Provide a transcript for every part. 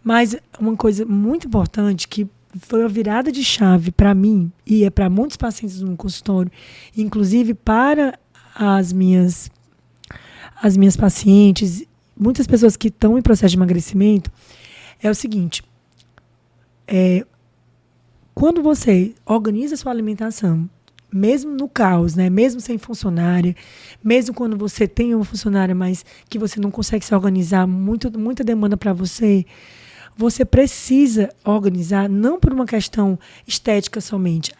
Mas uma coisa muito importante que foi uma virada de chave para mim e é para muitos pacientes no consultório, inclusive para as minhas pacientes, muitas pessoas que estão em processo de emagrecimento, é o seguinte, quando você organiza a sua alimentação, mesmo no caos, né? Mesmo sem funcionária, mesmo quando você tem uma funcionária, mas que você não consegue se organizar, muita demanda para você, você precisa organizar, não por uma questão estética somente.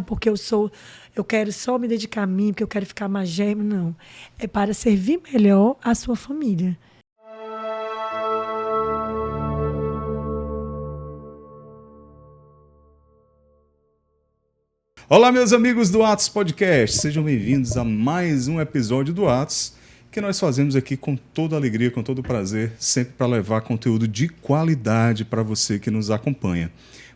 Porque eu quero só me dedicar a mim, porque eu quero ficar magérrima. Não. É para servir melhor a sua família. Olá, meus amigos do Atos Podcast. Sejam bem-vindos a mais um episódio do Atos, que nós fazemos aqui com toda alegria, com todo prazer, sempre para levar conteúdo de qualidade para você que nos acompanha.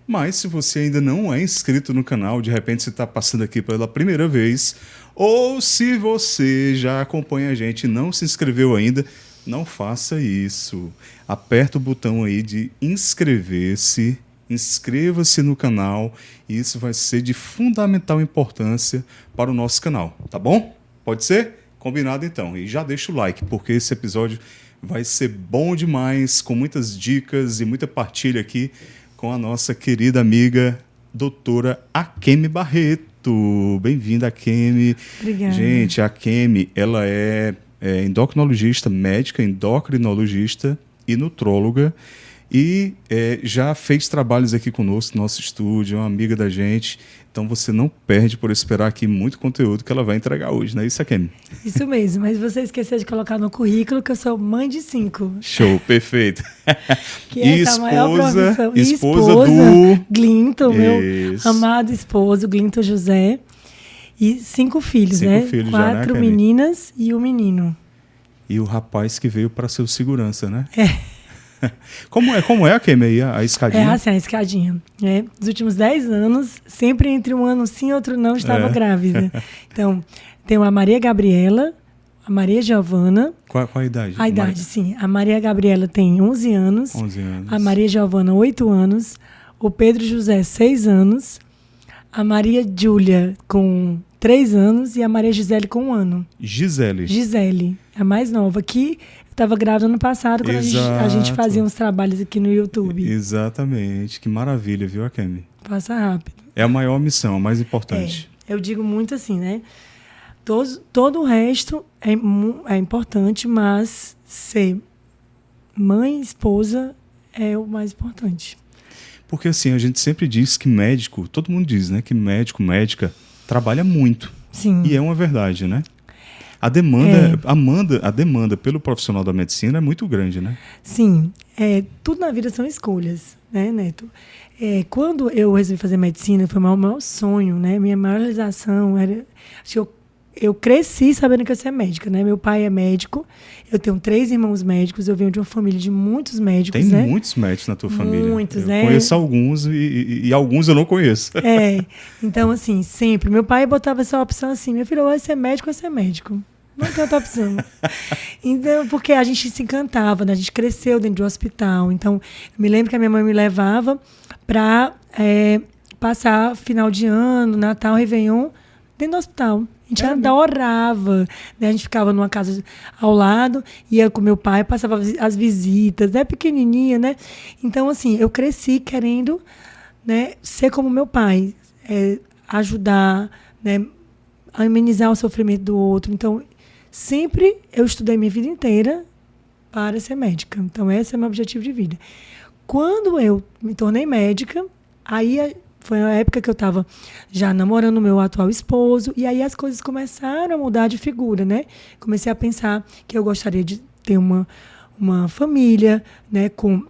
Mas se você ainda não é inscrito no canal, de repente você está passando aqui pela primeira vez, ou se você já acompanha a gente e não se inscreveu ainda, não faça isso. Aperta o botão aí de inscrever-se, inscreva-se no canal, e isso vai ser de fundamental importância para o nosso canal, tá bom? Pode ser? Combinado então. E já deixa o like, porque esse episódio vai ser bom demais, com muitas dicas e muita partilha aqui com a nossa querida amiga, doutora Akemi Barreto. Bem-vinda, Akemi. Obrigada. Gente, a Akemi, ela é endocrinologista, médica endocrinologista e nutróloga, e já fez trabalhos aqui conosco no nosso estúdio, é uma amiga da gente. Então você não perde por esperar aqui muito conteúdo que ela vai entregar hoje, não é isso, Akemi? Isso mesmo, mas você esqueceu de colocar no currículo que eu sou mãe de 5. Show, perfeito. Que é essa a maior profissão. Esposa do Glinton, meu amado esposo, Glinton José. E 5 filhos, né? 5 filhos 4 já, né, meninas e um menino. E o rapaz que veio para ser o segurança, né? Como é, Akemi, aí, a escadinha? É assim, a escadinha. Nos últimos 10 anos, sempre entre um ano sim e outro não, estava grávida. Então, tem a Maria Gabriela, a Maria Giovana. Qual a idade? A idade, sim. A Maria Gabriela tem 11 anos. 11 anos. A Maria Giovana, 8 anos. O Pedro José, 6 anos. A Maria Júlia, com 3 anos. E a Maria Gisele, com 1 ano. Gisele, a mais nova, que estava grávida ano passado, quando a gente fazia uns trabalhos aqui no YouTube. Exatamente. Que maravilha, viu, Akemi? Passa rápido. É a maior missão, a mais importante. Eu digo muito assim, né? Todo o resto é importante, mas ser mãe, esposa é o mais importante. Porque assim, a gente sempre diz que médico, todo mundo diz, né? Que médico, médica, trabalha muito. Sim. E é uma verdade, né? A demanda pelo profissional da medicina é muito grande, né? Sim. Tudo na vida são escolhas, né, Neto? Quando eu resolvi fazer medicina, foi o meu maior sonho, né? Minha maior realização era... Acho que eu cresci sabendo que eu ia ser médica, né? Meu pai é médico, eu tenho 3 irmãos médicos, eu venho de uma família de muitos médicos, né? Tem muitos médicos na tua família. Muitos, eu né? Conheço alguns e alguns eu não conheço. Então, assim, sempre. Meu pai botava essa opção assim, meu filho, ou vai ser médico ou vai ser médico. Não tem outra opção. Então, porque a gente se encantava, né? A gente cresceu dentro de um hospital. Então, eu me lembro que a minha mãe me levava para passar final de ano, Natal, Réveillon, dentro do hospital. A gente adorava, né? A gente ficava numa casa ao lado, ia com meu pai, passava as visitas, né? Pequenininha, né? Então, assim, eu cresci querendo, né, ser como meu pai, ajudar, né, a amenizar o sofrimento do outro. Então, sempre eu estudei minha vida inteira para ser médica. Então, esse é o meu objetivo de vida. Quando eu me tornei médica, aí foi a época que eu estava já namorando o meu atual esposo, e aí as coisas começaram a mudar de figura, né? Comecei a pensar que eu gostaria de ter uma família, né, com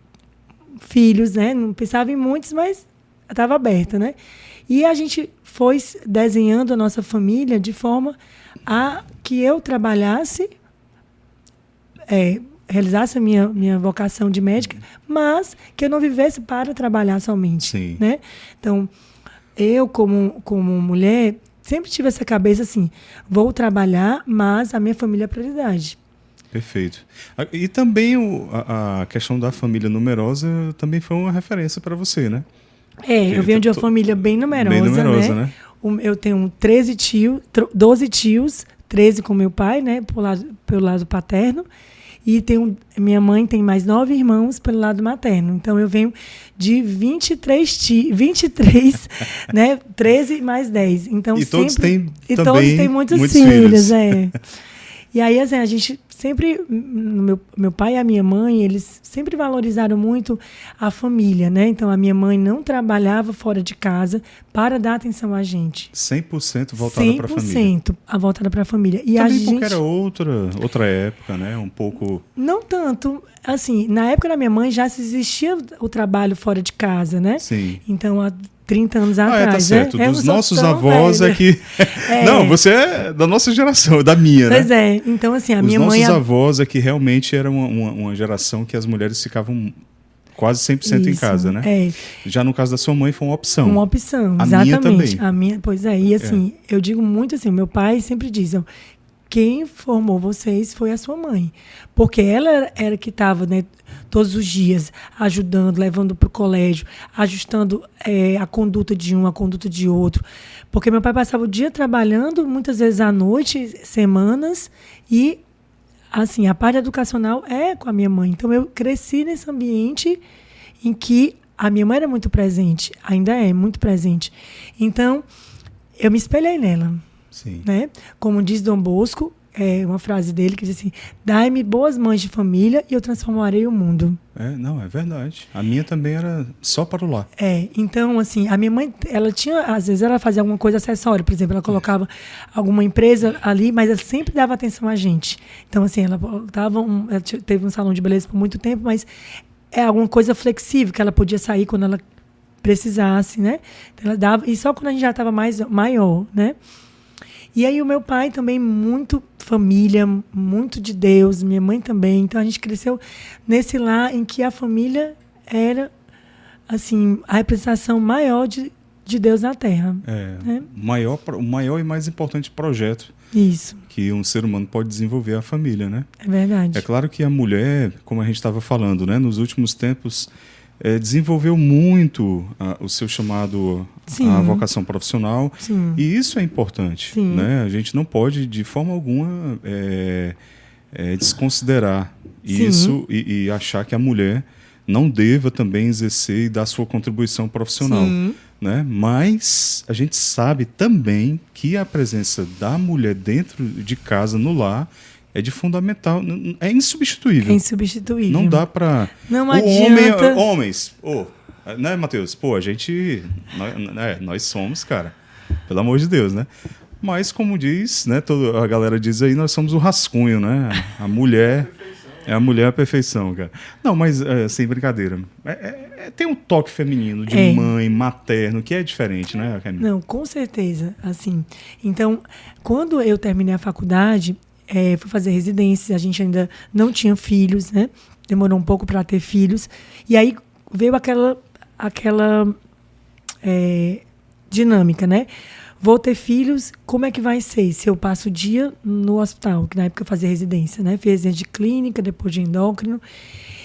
filhos, né? Não pensava em muitos, mas estava aberta, né? E a gente foi desenhando a nossa família de forma a que eu trabalhasse, realizasse a minha vocação de médica, mas que eu não vivesse para trabalhar somente. Sim. Né? Então, eu, como mulher, sempre tive essa cabeça assim, vou trabalhar, mas a minha família é prioridade. Perfeito. E também a questão da família numerosa também foi uma referência para você, né? Eu venho de uma família bem numerosa, né? Eu tenho 12 tios, 13 com meu pai, né? Pelo lado paterno. E minha mãe tem mais 9 irmãos pelo lado materno. Então, eu venho de 23, né? 13 mais 10. Então, todos têm muitos filhos. E aí, assim, a gente sempre, meu pai e a minha mãe, eles sempre valorizaram muito a família, né? Então, a minha mãe não trabalhava fora de casa para dar atenção a gente. 100% voltada para a família. 100% voltada para a família. E também porque era outra época, né? Um pouco... Não tanto. Assim, na época da minha mãe já existia o trabalho fora de casa, né? Sim. Então, 30 anos atrás. Tá certo. Dos nossos avós aqui. Não, você é da nossa geração, da minha, né? Pois é. Então, assim, a minha mãe. Os nossos avós aqui realmente era uma geração que as mulheres ficavam quase 100% em casa, né? Já no caso da sua mãe foi uma opção. Uma opção, exatamente. A minha, pois é. E assim, eu digo muito assim, meu pai sempre diz, quem formou vocês foi a sua mãe. Porque ela era que estava, né, todos os dias ajudando, levando para o colégio, ajustando a conduta de um, a conduta de outro. Porque meu pai passava o dia trabalhando, muitas vezes à noite, semanas, e assim, a parte educacional é com a minha mãe. Então, eu cresci nesse ambiente em que a minha mãe era muito presente, ainda é muito presente. Então, eu me espelhei nela. Sim. Né? Como diz Dom Bosco, uma frase dele que diz assim, dai-me boas mães de família e eu transformarei o mundo. Não, é verdade. A minha também era só para o lar. Então, assim, a minha mãe, ela tinha, às vezes ela fazia alguma coisa acessória, por exemplo, ela colocava alguma empresa ali, mas ela sempre dava atenção a gente. Então, assim, ela teve um salão de beleza por muito tempo, mas é alguma coisa flexível, que ela podia sair quando ela precisasse, né? Ela dava, e só quando a gente já estava maior, né? E aí o meu pai também muito família, muito de Deus, minha mãe também. Então a gente cresceu nesse lar em que a família era assim, a representação maior de Deus na Terra. Né? O maior e mais importante projeto que um ser humano pode desenvolver é a família, né? É verdade. É claro que a mulher, como a gente estava falando, né, nos últimos tempos, desenvolveu muito o seu chamado, a vocação profissional. Sim. E isso é importante. Né? A gente não pode, de forma alguma, desconsiderar isso e achar que a mulher não deva também exercer e dar sua contribuição profissional. Né? Mas a gente sabe também que a presença da mulher dentro de casa, no lar, é de fundamental, é insubstituível. É insubstituível. Não dá para... Não adianta... Homens, né, Matheus? A gente... Nós somos, cara. Pelo amor de Deus, né? Mas, como diz, né, a galera diz aí, nós somos o rascunho, né? A mulher... a mulher a perfeição, cara. Não, mas sem brincadeira. Tem um toque feminino, de mãe, materno, que é diferente, né, Camila? Não, com certeza. Assim, então, quando eu terminei a faculdade... fui fazer residência, a gente ainda não tinha filhos, né? Demorou um pouco para ter filhos. E aí veio aquela dinâmica, né? Vou ter filhos, como é que vai ser se eu passo o dia no hospital? Que na época eu fazia residência, né? Fiz residência de clínica, depois de endócrino.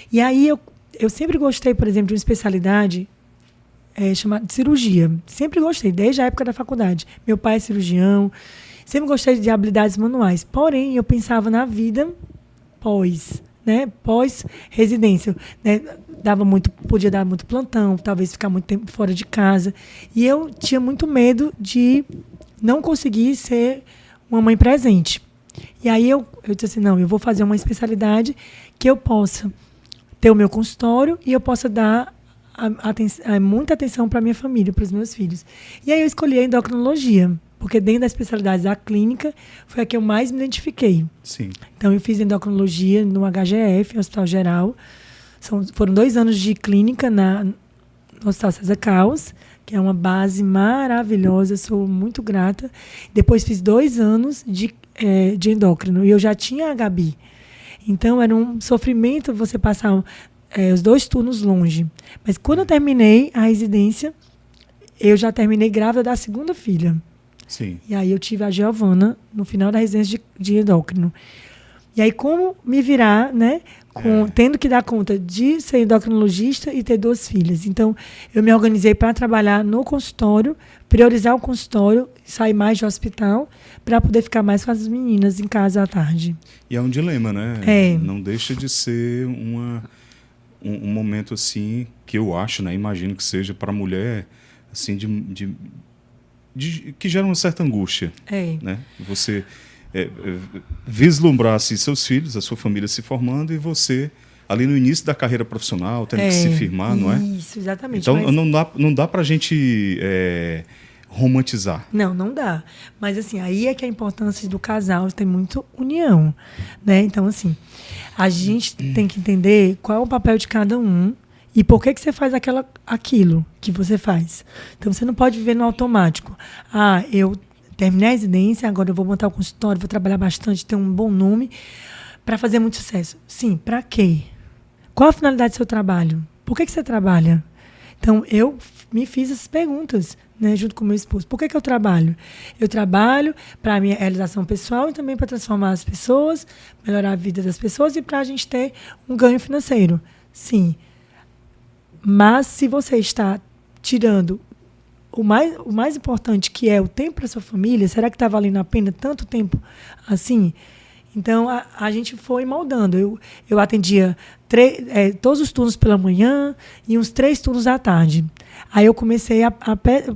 E aí eu sempre gostei, por exemplo, de uma especialidade chamada de cirurgia. Sempre gostei, desde a época da faculdade. Meu pai é cirurgião. Sempre gostei de habilidades manuais. Porém, eu pensava na vida pós-residência. Né? Podia dar muito plantão, talvez ficar muito tempo fora de casa. E eu tinha muito medo de não conseguir ser uma mãe presente. E aí eu disse assim, não, eu vou fazer uma especialidade que eu possa ter o meu consultório e eu possa dar muita atenção para a minha família, para os meus filhos. E aí eu escolhi a endocrinologia. Porque dentro da especialidade da clínica, foi a que eu mais me identifiquei. Sim. Então, eu fiz endocrinologia no HGF, Hospital Geral. Foram 2 anos de clínica no Hospital César Caos, que é uma base maravilhosa, sou muito grata. Depois fiz 2 anos de endócrino, e eu já tinha a Gabi. Então, era um sofrimento você passar os 2 turnos longe. Mas quando eu terminei a residência, eu já terminei grávida da 2ª filha. Sim. E aí eu tive a Giovana no final da residência de endócrino. E aí, como me virar, né? Tendo que dar conta de ser endocrinologista e ter 2 filhas. Então, eu me organizei para trabalhar no consultório, priorizar o consultório, sair mais do hospital, para poder ficar mais com as meninas em casa à tarde. E é um dilema, né? Não deixa de ser um momento assim que eu acho, né? Imagino que seja para a mulher assim que gera uma certa angústia, né? Você vislumbrar assim, seus filhos, a sua família se formando e você ali no início da carreira profissional tendo que se firmar, não é? Isso, exatamente. Então não dá para a gente romantizar. Não dá. Mas assim, aí é que a importância do casal tem muito união, né? Então assim, a gente tem que entender qual é o papel de cada um e por que você faz aquilo que você faz. Então você não pode viver no automático. Eu terminei a residência, agora eu vou montar o consultório, vou trabalhar bastante, ter um bom nome para fazer muito sucesso. Sim, para quê? Qual a finalidade do seu trabalho? Por que você trabalha? Então, eu me fiz essas perguntas, né, junto com meu esposo. Por que eu trabalho? Eu trabalho para a minha realização pessoal e também para transformar as pessoas, melhorar a vida das pessoas e para a gente ter um ganho financeiro. Sim. Mas se você está tirando o mais importante, que é o tempo para sua família, será que está valendo a pena tanto tempo assim? Então, a gente foi moldando. Eu atendia todos os turnos pela manhã e uns 3 turnos à tarde. Aí eu comecei a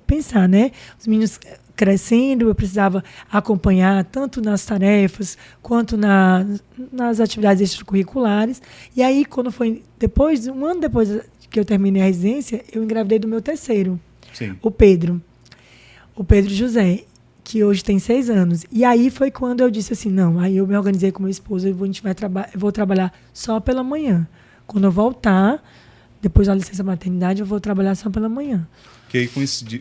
pensar, né? Os meninos crescendo, eu precisava acompanhar tanto nas tarefas quanto nas atividades extracurriculares. E aí, quando foi um ano depois que eu terminei a residência, eu engravidei do meu terceiro. Sim. O Pedro José, que hoje tem 6 anos. E aí foi quando eu disse assim, não, aí eu me organizei com meu esposo, eu vou trabalhar só pela manhã. Quando eu voltar, depois da licença maternidade, eu vou trabalhar só pela manhã. Que aí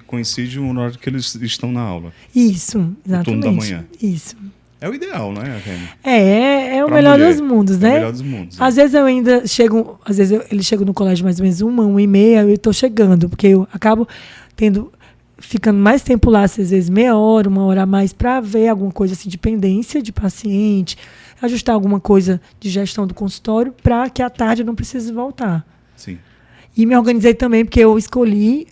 coincide o horário que eles estão na aula. Isso, exatamente. O turno da manhã. Isso. É o ideal, não é, Remy? É o melhor dos mundos, né? É o melhor dos mundos. Às vezes eu ainda chego, eles chegam no colégio mais ou menos 1h30, eu estou chegando, porque eu acabo ficando mais tempo lá, às vezes meia hora, 1 hora a mais, para ver alguma coisa assim de pendência de paciente, ajustar alguma coisa de gestão do consultório, para que à tarde eu não precise voltar. Sim. E me organizei também, porque eu escolhi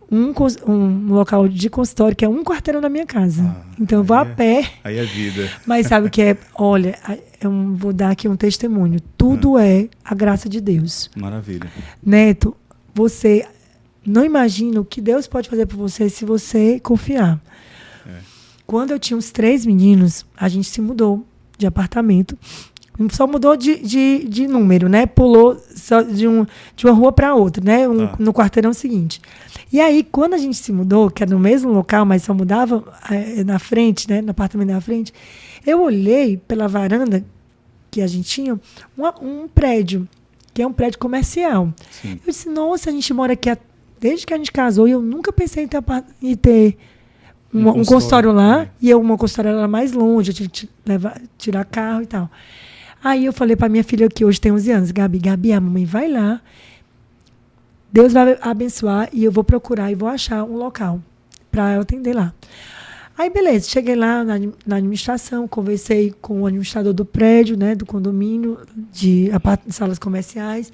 um local de consultório que é 1 quarteirão da minha casa. Então eu vou a pé. Aí é vida. Mas sabe o que é? Olha, eu vou dar aqui um testemunho. Tudo é a graça de Deus. Maravilha. Neto, você não imagina o que Deus pode fazer por você se você confiar. Quando eu tinha uns 3 meninos, a gente se mudou de apartamento. Só mudou de número, né? Pulou só de uma rua para outra, né? No quarteirão seguinte. E aí, quando a gente se mudou, que era no mesmo local, mas só mudava na frente, né? No apartamento na frente, eu olhei pela varanda que a gente tinha, um prédio, que é um prédio comercial. Sim. Eu disse, nossa, a gente mora aqui desde que a gente casou e eu nunca pensei em ter um consultório lá. E uma consultório lá mais longe, eu tinha que tirar carro e tal. Aí eu falei para minha filha, que hoje tem 11 anos, Gabi, a mamãe vai lá, Deus vai abençoar e eu vou procurar e vou achar um local para eu atender lá. Aí, beleza, cheguei lá na administração, conversei com o administrador do prédio, né, do condomínio, de salas comerciais,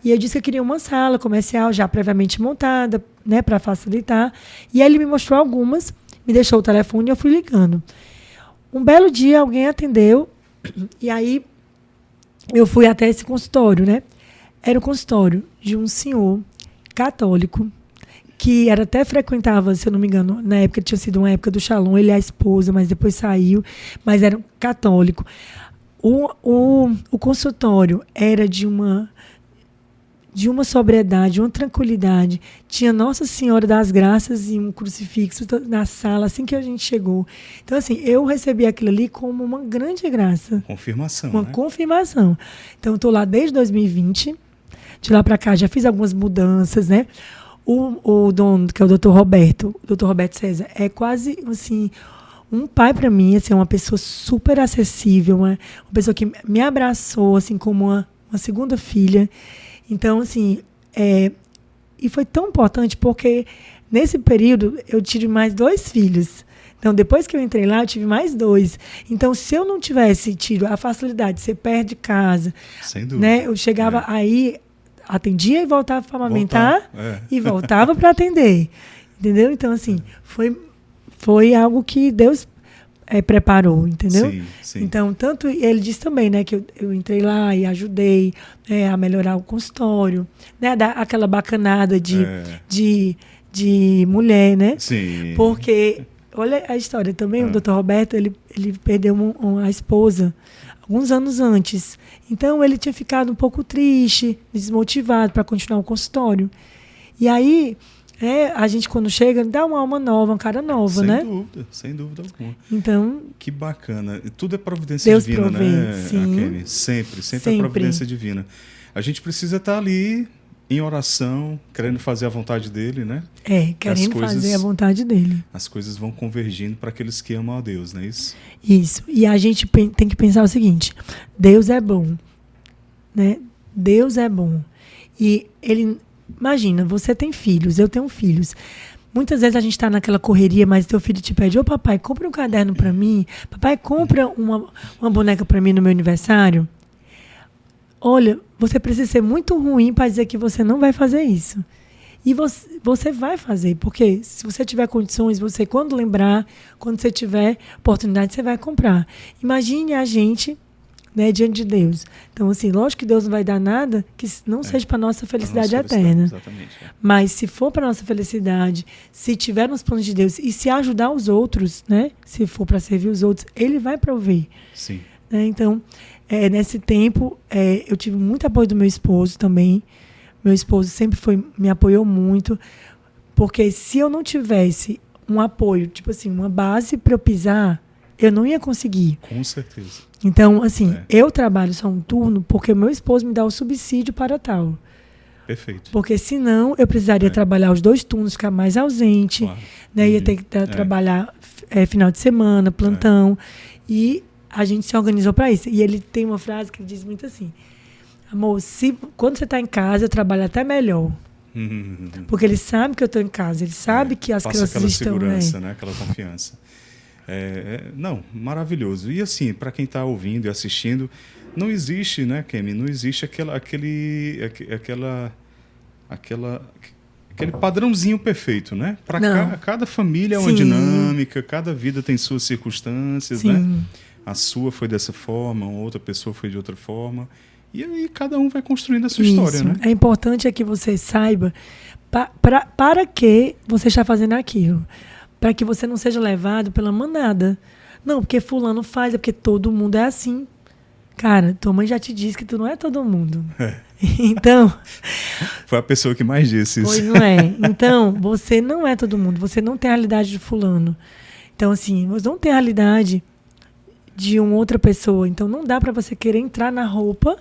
e eu disse que eu queria uma sala comercial já previamente montada, né, para facilitar. E aí ele me mostrou algumas, me deixou o telefone e eu fui ligando. Um belo dia, alguém atendeu, e aí eu fui até esse consultório, né? Era o consultório de um senhor católico, que até frequentava, se eu não me engano, na época tinha sido uma época do Shalom, ele é a esposa, mas depois saiu, mas era um católico. O consultório era de uma sobriedade, uma tranquilidade. Tinha Nossa Senhora das Graças e um crucifixo na sala, assim que a gente chegou. Então, assim, eu recebi aquilo ali como uma grande graça. Confirmação, Uma né? confirmação. Então, estou lá desde 2020. De lá para cá, já fiz algumas mudanças, né? O dono, que é o Dr. Roberto César, é quase, assim, um pai para mim, assim, uma pessoa super acessível, uma pessoa que me abraçou, assim, como uma segunda filha. Então, assim, e foi tão importante porque nesse período eu tive mais 2 filhos. Então, depois que eu entrei lá, eu tive mais 2. Então, se eu não tivesse tido a facilidade de ser perto de casa, Sem dúvida. né, eu chegava aí, atendia e voltava para amamentar É. e voltava para atender. Entendeu? Então, assim, foi algo que Deus preparou, entendeu? Sim, sim. Então, tanto ele disse também, né, que eu entrei lá e ajudei a melhorar o consultório, né, dar aquela bacanada de mulher, né? Sim. Porque, olha a história também, o Dr. Roberto, ele perdeu a esposa alguns anos antes. Então, ele tinha ficado um pouco triste, desmotivado para continuar o consultório. E aí, a gente, quando chega, dá uma alma nova, uma cara nova, né? Sem dúvida alguma. Então, que bacana. E tudo é providência Deus divina, provê, né, sim. Akemi? Sempre é providência divina. A gente precisa estar ali em oração, querendo fazer a vontade dele, né? Querendo fazer a vontade dele. As coisas vão convergindo para aqueles que amam a Deus, não é isso? Isso. E a gente tem que pensar o seguinte: Deus é bom, né? Deus é bom. E ele... Imagina, você tem filhos, eu tenho filhos. Muitas vezes a gente está naquela correria, mas teu filho te pede: ô papai, compra um caderno para mim. Papai, compra uma boneca para mim no meu aniversário. Olha, você precisa ser muito ruim para dizer que você não vai fazer isso. E você vai fazer, porque se você tiver condições, você, quando lembrar, quando você tiver oportunidade, você vai comprar. Imagine a gente, né, diante de Deus. Então, assim, lógico que Deus não vai dar nada que não seja para nossa felicidade eterna. Exatamente. Mas se for para nossa felicidade, se tiver nos planos de Deus e se ajudar os outros, né, se for para servir os outros, Ele vai prover. Sim. Né? Então, nesse tempo, eu tive muito apoio do meu esposo também. Meu esposo sempre me apoiou muito, porque se eu não tivesse um apoio, tipo assim, uma base para eu pisar, eu não ia conseguir. Com certeza. Então, assim, eu trabalho só um turno porque o meu esposo me dá o subsídio para tal. Perfeito. Porque senão eu precisaria trabalhar os 2 turnos, ficar mais ausente, Claro. né? Ia ter que trabalhar final de semana, plantão. E a gente se organizou para isso. E ele tem uma frase que ele diz muito assim: amor, quando você está em casa, eu trabalho até melhor. Porque ele sabe que eu estou em casa, ele sabe que as crianças aquela estão... segurança, né? Aquela confiança. Não, maravilhoso. E assim, para quem está ouvindo e assistindo, não existe, né, Kemi? Não existe aquele padrãozinho perfeito, né? Para cada família é uma dinâmica, cada vida tem suas circunstâncias, né? A sua foi dessa forma, outra pessoa foi de outra forma. E aí cada um vai construindo a sua história, né? É importante que você saiba para que você está fazendo aquilo. Para que você não seja levado pela manada. Não, porque fulano faz, é porque todo mundo é assim. Cara, tua mãe já te disse que tu não é todo mundo. Então... Foi a pessoa que mais disse isso. Pois não é. Então, você não é todo mundo. Você não tem a realidade de fulano. Então, assim, você não tem a realidade de uma outra pessoa. Então, não dá para você querer entrar na roupa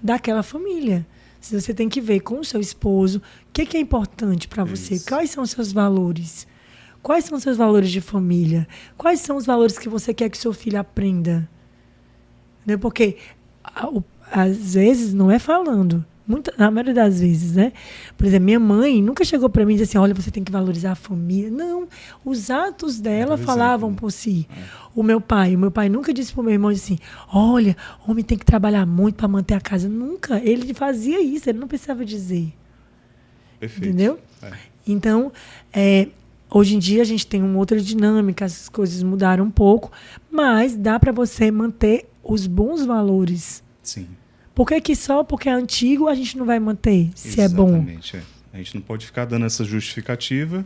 daquela família. Você tem que ver com o seu esposo o que é importante para você. Isso. Quais são os seus valores? Quais são os seus valores de família? Quais são os valores que você quer que seu filho aprenda? Né? Porque, às vezes, não é falando. Na maioria das vezes, né? Por exemplo, minha mãe nunca chegou para mim e disse assim: olha, você tem que valorizar a família. Não, os atos dela falavam por si. O meu pai nunca disse para o meu irmão assim: olha, homem tem que trabalhar muito para manter a casa. Nunca. Ele fazia isso, ele não precisava dizer. Perfeito. Entendeu? Então, hoje em dia a gente tem uma outra dinâmica, as coisas mudaram um pouco, mas dá para você manter os bons valores. Sim. Por que só porque é antigo a gente não vai manter, se é bom? Exatamente. A gente não pode ficar dando essa justificativa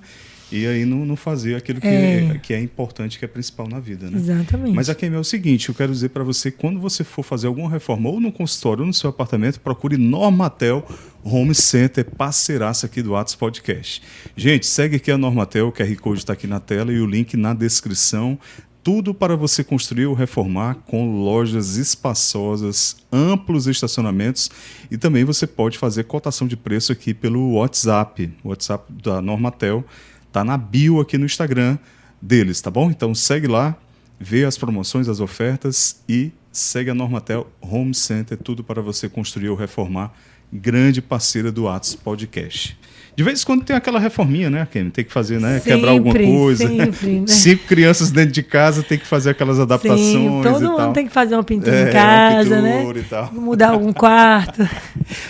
e aí não fazer aquilo que é importante, que é principal na vida, né? Exatamente. Mas aqui é o seguinte, eu quero dizer para você, quando você for fazer alguma reforma ou no consultório ou no seu apartamento, procure Normatel Home Center, parceiraça aqui do Atos Podcast. Gente, segue aqui a Normatel, o QR Code está aqui na tela e o link na descrição. Tudo para você construir ou reformar, com lojas espaçosas, amplos estacionamentos, e também você pode fazer cotação de preço aqui pelo WhatsApp. O WhatsApp da Normatel está na bio aqui no Instagram deles, tá bom? Então segue lá, vê as promoções, as ofertas e segue a Normatel Home Center, tudo para você construir ou reformar grande parceira do Atos Podcast. De vez em quando tem aquela reforminha, né, Kemi? Tem que fazer, né? Sempre, Quebrar alguma coisa. Sempre, né? 5 crianças dentro de casa, tem que fazer aquelas adaptações. Sim, todo e mundo tal. tem que fazer uma pintura em casa, uma né? pintura e tal. Mudar algum quarto.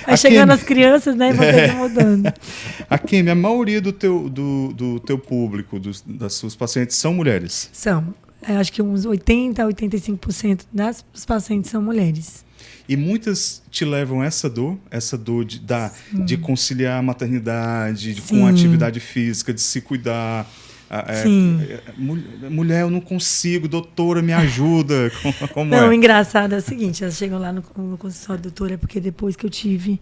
Vai chegando as crianças, né? E vão ter que ir mudando. A Kemi, a maioria do teu público, das suas pacientes, são mulheres? São. Eu acho que uns 80% a 85% dos pacientes são mulheres. E muitas te levam essa dor de conciliar a maternidade com a atividade física, de se cuidar. Mulher, eu não consigo, doutora, me ajuda. Como não, é? O engraçado é o seguinte, elas chegam lá no consultório, doutora, é porque depois que eu tive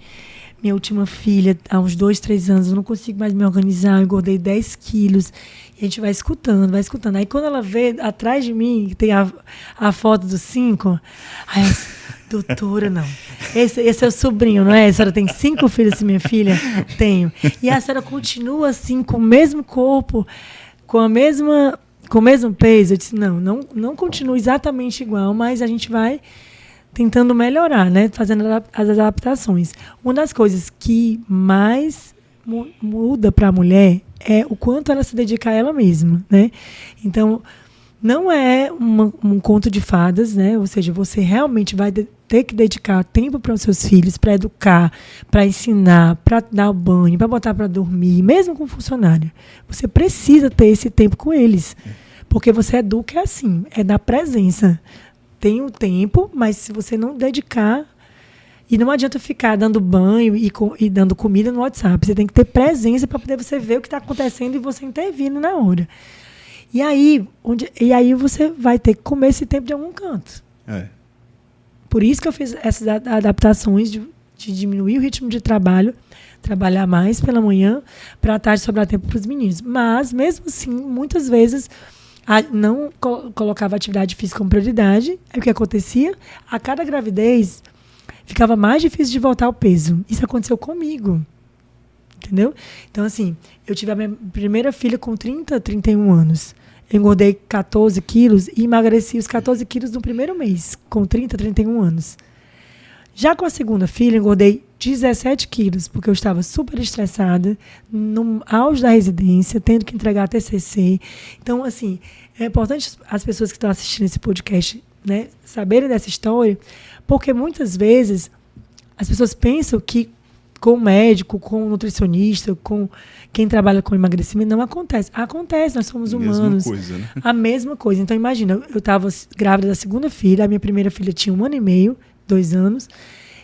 minha última filha, há uns 2, 3 anos, eu não consigo mais me organizar, eu engordei 10 quilos. E a gente vai escutando. Aí quando ela vê atrás de mim, que tem a foto dos 5, aí ela, doutora, não. Esse é o sobrinho, não é? A senhora tem 5 filhos, minha filha? Tenho. E a senhora continua assim, com o mesmo corpo, com o mesmo peso? Eu disse, não continua exatamente igual, mas a gente vai tentando melhorar, né? Fazendo as adaptações. Uma das coisas que mais muda para a mulher é o quanto ela se dedica a ela mesma, né? Então, não é um conto de fadas, né? Ou seja, você realmente vai ter que dedicar tempo para os seus filhos, para educar, para ensinar, para dar banho, para botar para dormir, mesmo com funcionário. Você precisa ter esse tempo com eles, porque você educa é assim, é da presença. Tem o tempo, mas se você não dedicar, e não adianta ficar dando banho e dando comida no WhatsApp. Você tem que ter presença para poder você ver o que está acontecendo e você intervindo na hora. E aí você vai ter que comer esse tempo de algum canto. Por isso que eu fiz essas adaptações de diminuir o ritmo de trabalho, trabalhar mais pela manhã, para a tarde sobrar tempo para os meninos. Mas, mesmo assim, muitas vezes não colocava a atividade física como prioridade. Aí o que acontecia? A cada gravidez ficava mais difícil de voltar ao peso. Isso aconteceu comigo. Entendeu? Então, assim, eu tive a minha primeira filha com 30, 31 anos. Eu engordei 14 quilos e emagreci os 14 quilos no primeiro mês, com 30, 31 anos. Já com a segunda filha, eu engordei 17 quilos, porque eu estava super estressada, no auge da residência, tendo que entregar a TCC. Então, assim, é importante as pessoas que estão assistindo esse podcast, né, saberem dessa história, porque muitas vezes as pessoas pensam que com o médico, com o nutricionista, com quem trabalha com emagrecimento, não acontece. Acontece, nós somos humanos. A mesma coisa, né? A mesma coisa. Então, imagina, eu estava grávida da segunda filha, a minha primeira filha tinha 1 ano e meio, 2 anos.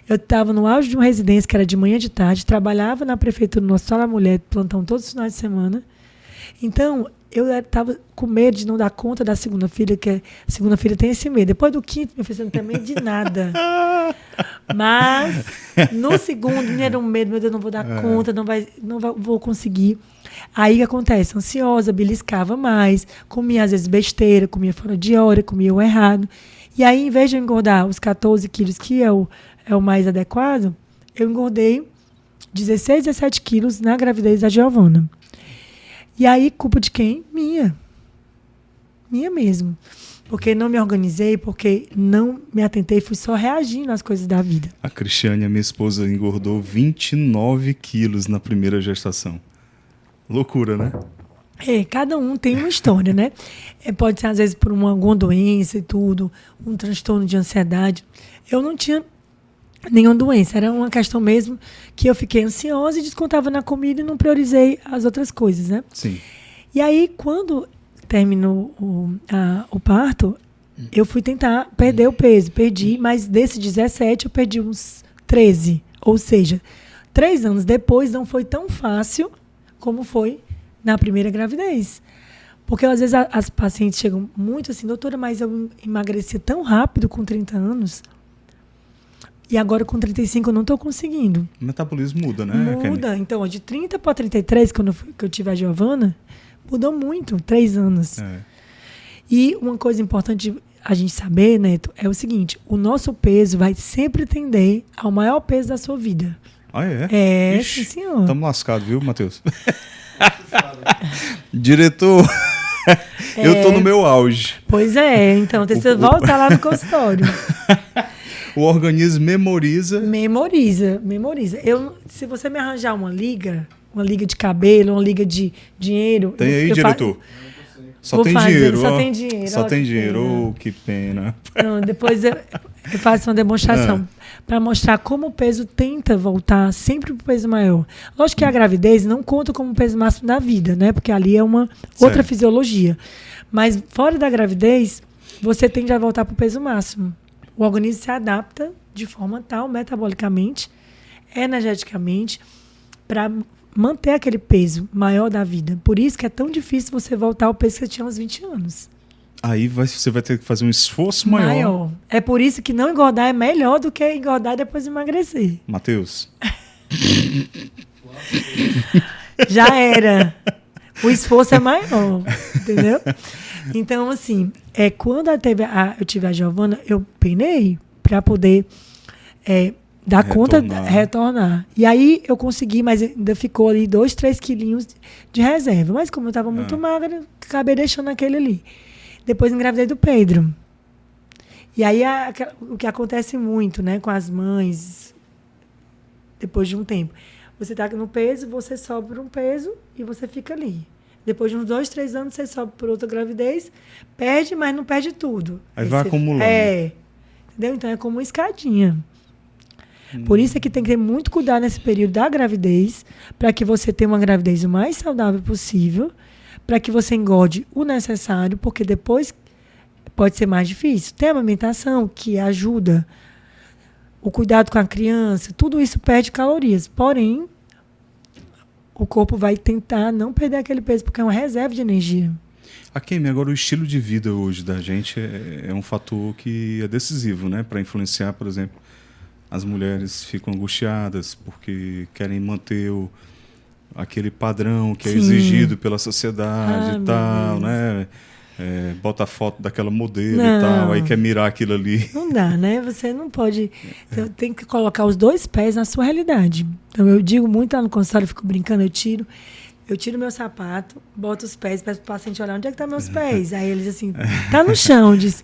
Eu estava no auge de uma residência que era de manhã e de tarde, trabalhava na prefeitura, no Hospital da Mulher, plantão todos os finais de semana. Então, eu estava com medo de não dar conta da segunda filha, que a segunda filha tem esse medo. Depois do quinto, minha filha não tem medo de nada. Mas, no segundo, me era um medo, meu Deus, não vou dar conta, vou conseguir. Aí o que acontece? Ansiosa, beliscava mais, comia às vezes besteira, comia fora de hora, comia o errado. E aí, em vez de eu engordar os 14 quilos, que é o mais adequado, eu engordei 16, 17 quilos na gravidez da Giovana. E aí, culpa de quem? Minha. Minha mesmo. Porque não me organizei, porque não me atentei, fui só reagindo às coisas da vida. A Cristiane, a minha esposa, engordou 29 quilos na primeira gestação. Loucura, né? Cada um tem uma história, né? Pode ser, às vezes, por alguma doença e tudo, um transtorno de ansiedade. Eu não tinha nenhuma doença, era uma questão mesmo que eu fiquei ansiosa e descontava na comida e não priorizei as outras coisas, né? Sim. E aí, quando terminou o parto, eu fui tentar perder o peso. Perdi, mas desse 17 eu perdi uns 13. Ou seja, 3 anos depois não foi tão fácil como foi na primeira gravidez. Porque às vezes as pacientes chegam muito assim, doutora, mas eu emagreci tão rápido com 30 anos. E agora com 35 eu não estou conseguindo. O metabolismo muda, né? Muda. Então, de 30 para 33, que eu tive a Giovana, mudou muito, 3 anos. E uma coisa importante a gente saber, Neto, é o seguinte, o nosso peso vai sempre tender ao maior peso da sua vida. Ah, é? Sim, senhor. Estamos lascados, viu, Matheus? Diretor, eu estou no meu auge. Pois é, então, você volta lá no consultório. O organismo memoriza. Memoriza. Se você me arranjar uma liga de cabelo, uma liga de dinheiro... Tem aí, diretor? Só tem dinheiro. Só tem dinheiro. Que pena. Não, depois eu faço uma demonstração para mostrar como o peso tenta voltar sempre para o peso maior. Lógico que a gravidez não conta como peso máximo da vida, né? Porque ali é uma outra fisiologia. Mas fora da gravidez, você tende a voltar para o peso máximo. O organismo se adapta de forma tal, metabolicamente, energeticamente, para manter aquele peso maior da vida. Por isso que é tão difícil você voltar ao peso que você tinha aos 20 anos. Aí você vai ter que fazer um esforço maior. É por isso que não engordar é melhor do que engordar e depois emagrecer. Matheus. Já era. O esforço é maior, entendeu? Então, assim, quando eu tive a Giovana, eu penei para poder dar conta, retornar. E aí eu consegui, mas ainda ficou ali 2, 3 quilinhos de reserva. Mas como eu estava muito magra, acabei deixando aquele ali. Depois engravidei do Pedro. E aí o que acontece muito, né, com as mães, depois de um tempo. Você está no peso, você sobe por um peso e você fica ali. Depois de uns 2, 3 anos, você sobe por outra gravidez, perde, mas não perde tudo. Aí vai acumulando. Entendeu? Então é como uma escadinha. Por isso é que tem que ter muito cuidado nesse período da gravidez, para que você tenha uma gravidez o mais saudável possível, para que você engorde o necessário, porque depois pode ser mais difícil. Tem a amamentação, que ajuda, o cuidado com a criança, tudo isso perde calorias. Porém, o corpo vai tentar não perder aquele peso, porque é uma reserva de energia. Kemi, agora o estilo de vida hoje da gente é um fator que é decisivo, né? Para influenciar, por exemplo, as mulheres ficam angustiadas porque querem manter aquele padrão que é exigido pela sociedade e tal, né? Bota a foto daquela modelo e tal, aí quer mirar aquilo ali. Não dá, né? Você não pode... Então, tem que colocar os 2 pés na sua realidade. Então, eu digo muito lá no consultório, eu fico brincando, eu tiro meu sapato, boto os pés, peço pro paciente olhar onde é que tá meus pés. Aí eles assim, tá no chão, diz.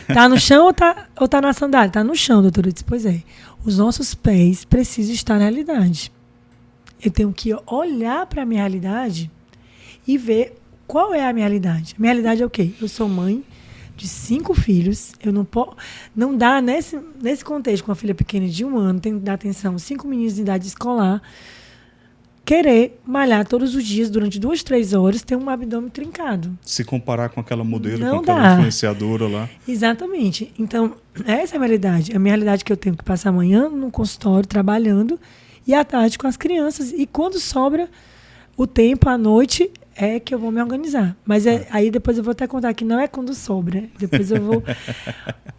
Tá no chão ou tá na sandália? Tá no chão, doutora. Eu disse, pois é. Os nossos pés precisam estar na realidade. Eu tenho que olhar para a minha realidade e ver qual é a minha realidade. A minha realidade é o quê? Eu sou mãe de 5 filhos. Eu não dá nesse contexto com uma filha pequena de 1 ano, tenho que dar atenção, 5 meninos de idade escolar, querer malhar todos os dias durante 2, 3 horas, ter um abdômen trincado. Se comparar com aquela modelo, não com aquela influenciadora lá. Exatamente. Então, essa é a minha realidade. A minha realidade é que eu tenho que passar amanhã no consultório trabalhando e à tarde com as crianças. E quando sobra o tempo, à noite, é que eu vou me organizar. Mas aí depois eu vou até contar que não é quando sobra. Depois eu vou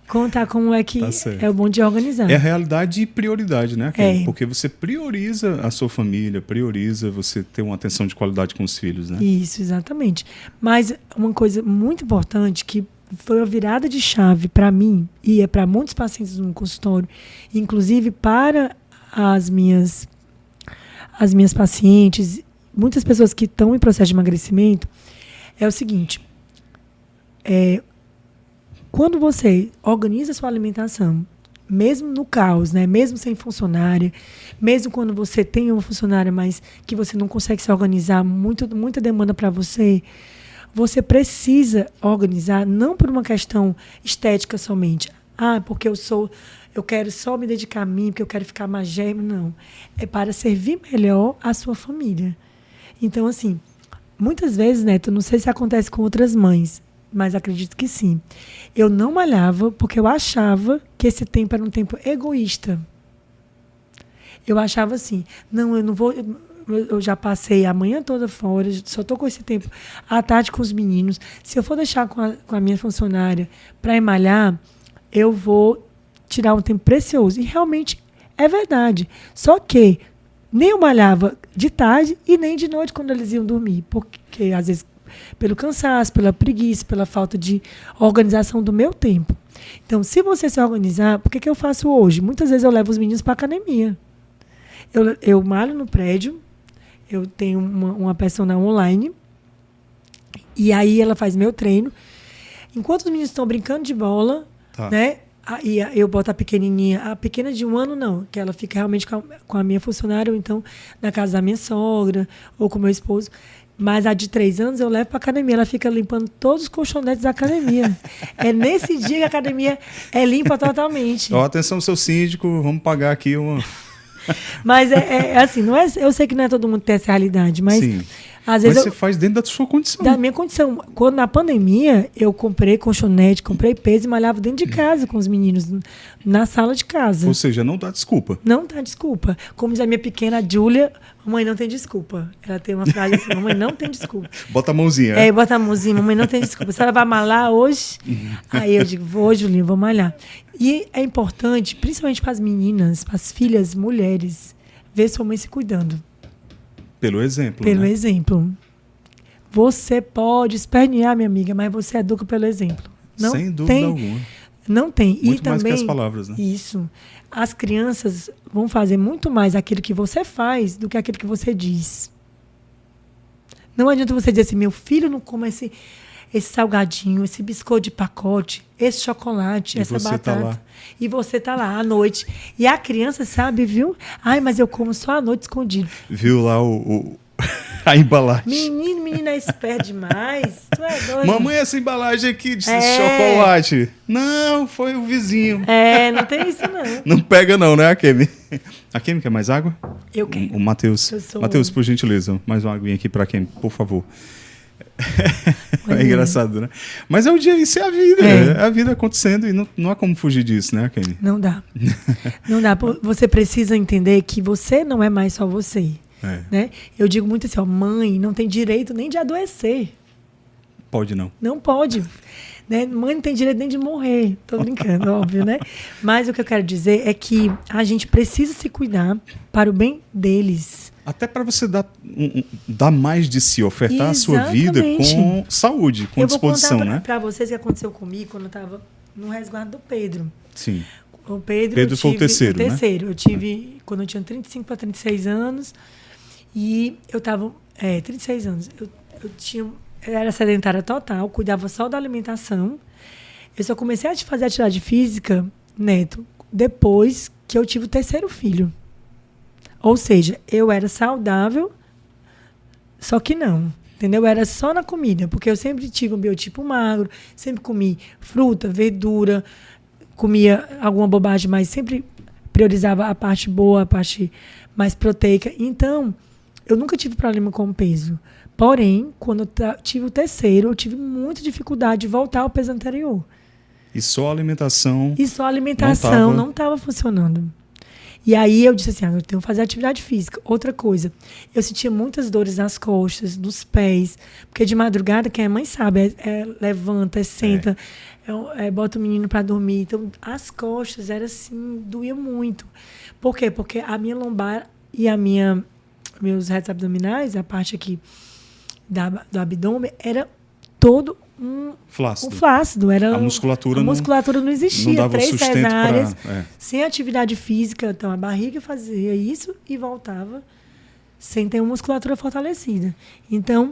contar como é que é o bom de organizar. É a realidade e prioridade, né? Porque você prioriza a sua família, prioriza você ter uma atenção de qualidade com os filhos, né? Isso, exatamente. Mas uma coisa muito importante que foi uma virada de chave para mim e é para muitos pacientes no consultório, inclusive para as minhas pacientes, muitas pessoas que estão em processo de emagrecimento, é o seguinte, quando você organiza a sua alimentação, mesmo no caos, né, mesmo sem funcionária, mesmo quando você tem uma funcionária, mas que você não consegue se organizar, muita demanda para você, você precisa organizar, não por uma questão estética somente. Porque eu quero só me dedicar a mim, porque eu quero ficar magérrimo. Não. É para servir melhor a sua família. Então, assim, muitas vezes, Neto, não sei se acontece com outras mães, mas acredito que sim. Eu não malhava porque eu achava que esse tempo era um tempo egoísta. Eu achava assim, não, eu não vou... Eu já passei a manhã toda fora, só estou com esse tempo à tarde com os meninos. Se eu for deixar com a minha funcionária para ir malhar, eu vou tirar um tempo precioso. E realmente é verdade. Só que nem eu malhava de tarde e nem de noite quando eles iam dormir. Porque, às vezes, pelo cansaço, pela preguiça, pela falta de organização do meu tempo. Então, se você se organizar, por que eu faço hoje? Muitas vezes eu levo os meninos para a academia. Eu malho no prédio, eu tenho uma personal online, e aí ela faz meu treino. Enquanto os meninos estão brincando de bola, né, Aí eu boto a pequenininha, a pequena de 1 ano não, que ela fica realmente com a minha funcionária, ou então na casa da minha sogra, ou com o meu esposo. Mas a de 3 anos eu levo para academia, ela fica limpando todos os colchonetes da academia. É nesse dia que a academia é limpa totalmente. Ó, atenção, seu síndico, vamos pagar aqui uma... Mas é assim, não é, eu sei que não é todo mundo que tem essa realidade, mas Sim. às vezes Mas você faz dentro da sua condição. da minha condição. Quando na pandemia, eu comprei colchonete, comprei peso e malhava dentro de casa com os meninos, na sala de casa. Ou seja, não dá desculpa. Não dá desculpa. Como diz a minha pequena Júlia, mamãe não tem desculpa. Ela tem uma frase assim, mamãe não tem desculpa. Bota a mãozinha. Bota a mãozinha, mamãe não tem desculpa. Se ela vai malar hoje, aí eu digo, vou, Julinho, vou malhar. E é importante, principalmente para as meninas, para as filhas mulheres, ver sua mãe se cuidando. Pelo exemplo, Pelo né? exemplo. Você pode espernear, minha amiga, mas você educa pelo exemplo. Não Sem dúvida alguma. Não tem. Muito e mais também, que as palavras, né? Isso. As crianças vão fazer muito mais aquilo que você faz do que aquilo que você diz. Não adianta você dizer assim, meu filho não come esse salgadinho, esse biscoito de pacote, esse chocolate, E essa você batata. tá lá. E você tá lá à noite. E a criança sabe, viu? Ai, mas eu como só à noite escondido. Viu lá a embalagem. Menina é esperto demais. Tu é doido. Mamãe, essa embalagem aqui de chocolate. Não, foi o vizinho. Não tem isso não. Não pega não, né, Akemi? Akemi, quer mais água? Eu quero. O Matheus. Eu sou- Matheus, por gentileza, mais uma aguinha aqui pra Akemi, por favor. É engraçado, né? Mas é o dia, isso é a vida. É a vida acontecendo e não há como fugir disso, né, Akemi? Não dá. Não dá. Você precisa entender que você não é mais só você. Né? Eu digo muito assim, ó, mãe não tem direito nem de adoecer. Pode não. Não pode. Né? Mãe não tem direito nem de morrer. Tô brincando, óbvio, né? Mas o que eu quero dizer é que a gente precisa se cuidar para o bem deles. Até para você dar mais de si, ofertar a sua vida Exatamente. com saúde, com disposição, Eu vou né? contar para vocês o que aconteceu comigo quando eu estava no resguardo do Pedro. Sim. O Pedro Foi o terceiro, né? Eu tive quando eu tinha 35 para 36 anos. E eu estava... 36 anos. Eu era sedentária total, cuidava só da alimentação. Eu só comecei a fazer atividade física, Neto, depois que eu tive o terceiro filho. Ou seja, eu era saudável, só que não. Entendeu? Era só na comida, porque eu sempre tive um biotipo magro, sempre comi fruta, verdura, comia alguma bobagem, mas sempre priorizava a parte boa, a parte mais proteica. Então, eu nunca tive problema com o peso. Porém, quando eu tive o terceiro, eu tive muita dificuldade de voltar ao peso anterior. E só a alimentação... E só a alimentação não estava funcionando. E aí eu disse assim, eu tenho que fazer atividade física. Outra coisa, eu sentia muitas dores nas costas, nos pés, porque de madrugada, quem é mãe sabe, levanta, senta, bota o menino para dormir. Então, as costas era assim, doía muito. Por quê? Porque a minha lombar e meus retos abdominais, a parte aqui do abdômen, era todo flácido. Era a musculatura não existia. Não dava 3 sustento cesáreas, pra, sem atividade física. Então, a barriga fazia isso e voltava sem ter uma musculatura fortalecida. Então,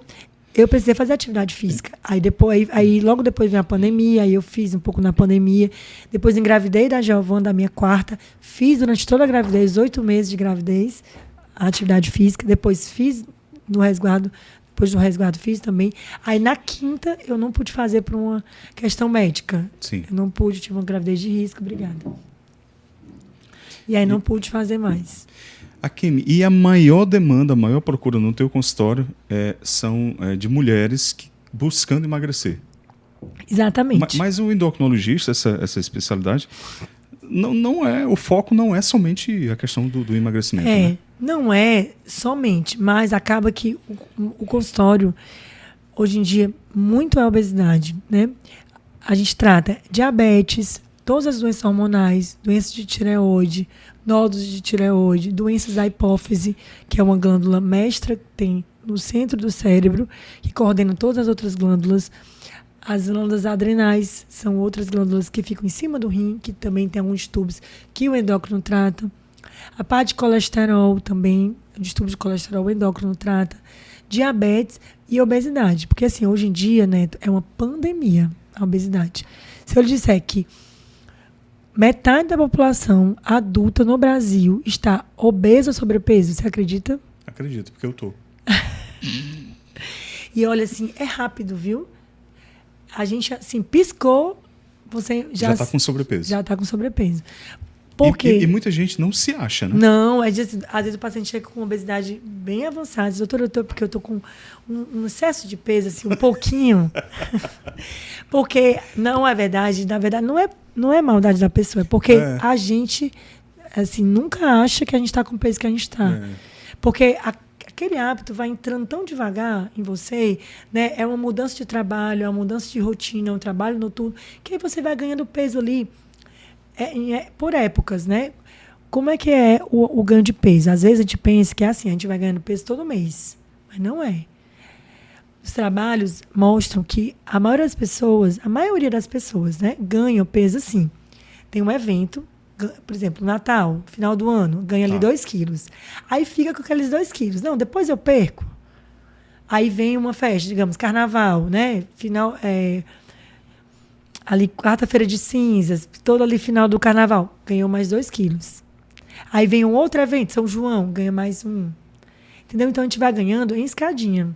eu precisei fazer atividade física. Aí logo depois veio a pandemia, aí eu fiz um pouco na pandemia. Depois engravidei da Giovana, da minha quarta. Fiz durante toda a gravidez, 8 meses de gravidez, a atividade física. Depois fiz no resguardo. Depois do resguardo fiz também. Aí na quinta eu não pude fazer por uma questão médica. Sim. Eu não pude, tive uma gravidez de risco, obrigada. E aí não pude fazer mais. Akemi, e a maior demanda, a maior procura no teu consultório são de mulheres buscando emagrecer. Exatamente. Mas o endocrinologista, essa especialidade, o foco não é somente a questão do emagrecimento. Né? Não é somente, mas acaba que o consultório, hoje em dia, muito é obesidade, né? A gente trata diabetes, todas as doenças hormonais, doenças de tireoide, nódulos de tireoide, doenças da hipófise, que é uma glândula mestra que tem no centro do cérebro, que coordena todas as outras glândulas. As glândulas adrenais são outras glândulas que ficam em cima do rim, que também tem alguns distúrbios que o endócrino trata. A parte de colesterol também, o distúrbio de colesterol, o endócrino trata. Diabetes e obesidade. Porque assim, hoje em dia, Neto, é uma pandemia a obesidade. Se eu lhe disser que metade da população adulta no Brasil está obesa ou sobrepeso. Você acredita? Acredito, porque eu tô. E olha, assim, é rápido, viu? A gente, assim, piscou, você já tá com sobrepeso. Já está com sobrepeso. Por quê? E muita gente não se acha, né? Não, às vezes o paciente chega com obesidade bem avançada. Diz, doutor, porque eu tô com um excesso de peso, assim, um pouquinho. Porque não é verdade, na verdade, não é maldade da pessoa, é porque a gente, assim, nunca acha que a gente está com o peso que a gente está. Porque aquele hábito vai entrando tão devagar em você, né? É uma mudança de trabalho, é uma mudança de rotina, é um trabalho noturno, que aí você vai ganhando peso ali. Por épocas, né? Como é que é o ganho de peso? Às vezes a gente pensa que é assim, a gente vai ganhando peso todo mês. Mas não é. Os trabalhos mostram que a maioria das pessoas, né, ganham peso assim. Tem um evento, por exemplo, Natal, final do ano, ganha ali 2 quilos. Aí fica com aqueles 2 quilos. Não, depois eu perco. Aí vem uma festa, digamos, carnaval, né? Ali, quarta-feira de cinzas, todo ali final do carnaval, ganhou mais 2 quilos. Aí vem um outro evento, São João, ganha mais 1. Entendeu? Então a gente vai ganhando em escadinha.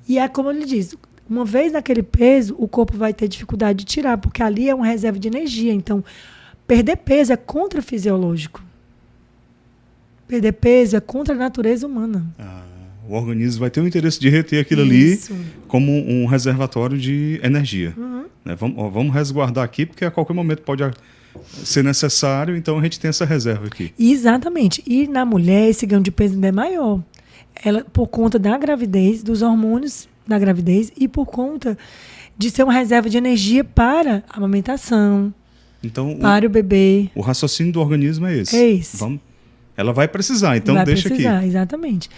E é como ele diz, uma vez naquele peso, o corpo vai ter dificuldade de tirar, porque ali é uma reserva de energia. Então, perder peso é contra-fisiológico. Perder peso é contra a natureza humana. O organismo vai ter o interesse de reter aquilo ali como um reservatório de energia. Né? Vamos resguardar aqui, porque a qualquer momento pode ser necessário, então a gente tem essa reserva aqui. Exatamente. E na mulher, esse ganho de peso ainda é maior. Ela, por conta da gravidez, dos hormônios da gravidez e por conta de ser uma reserva de energia para a amamentação, então, para o bebê. O raciocínio do organismo é esse. É esse. Ela vai precisar, então deixa aqui. Vai precisar, exatamente.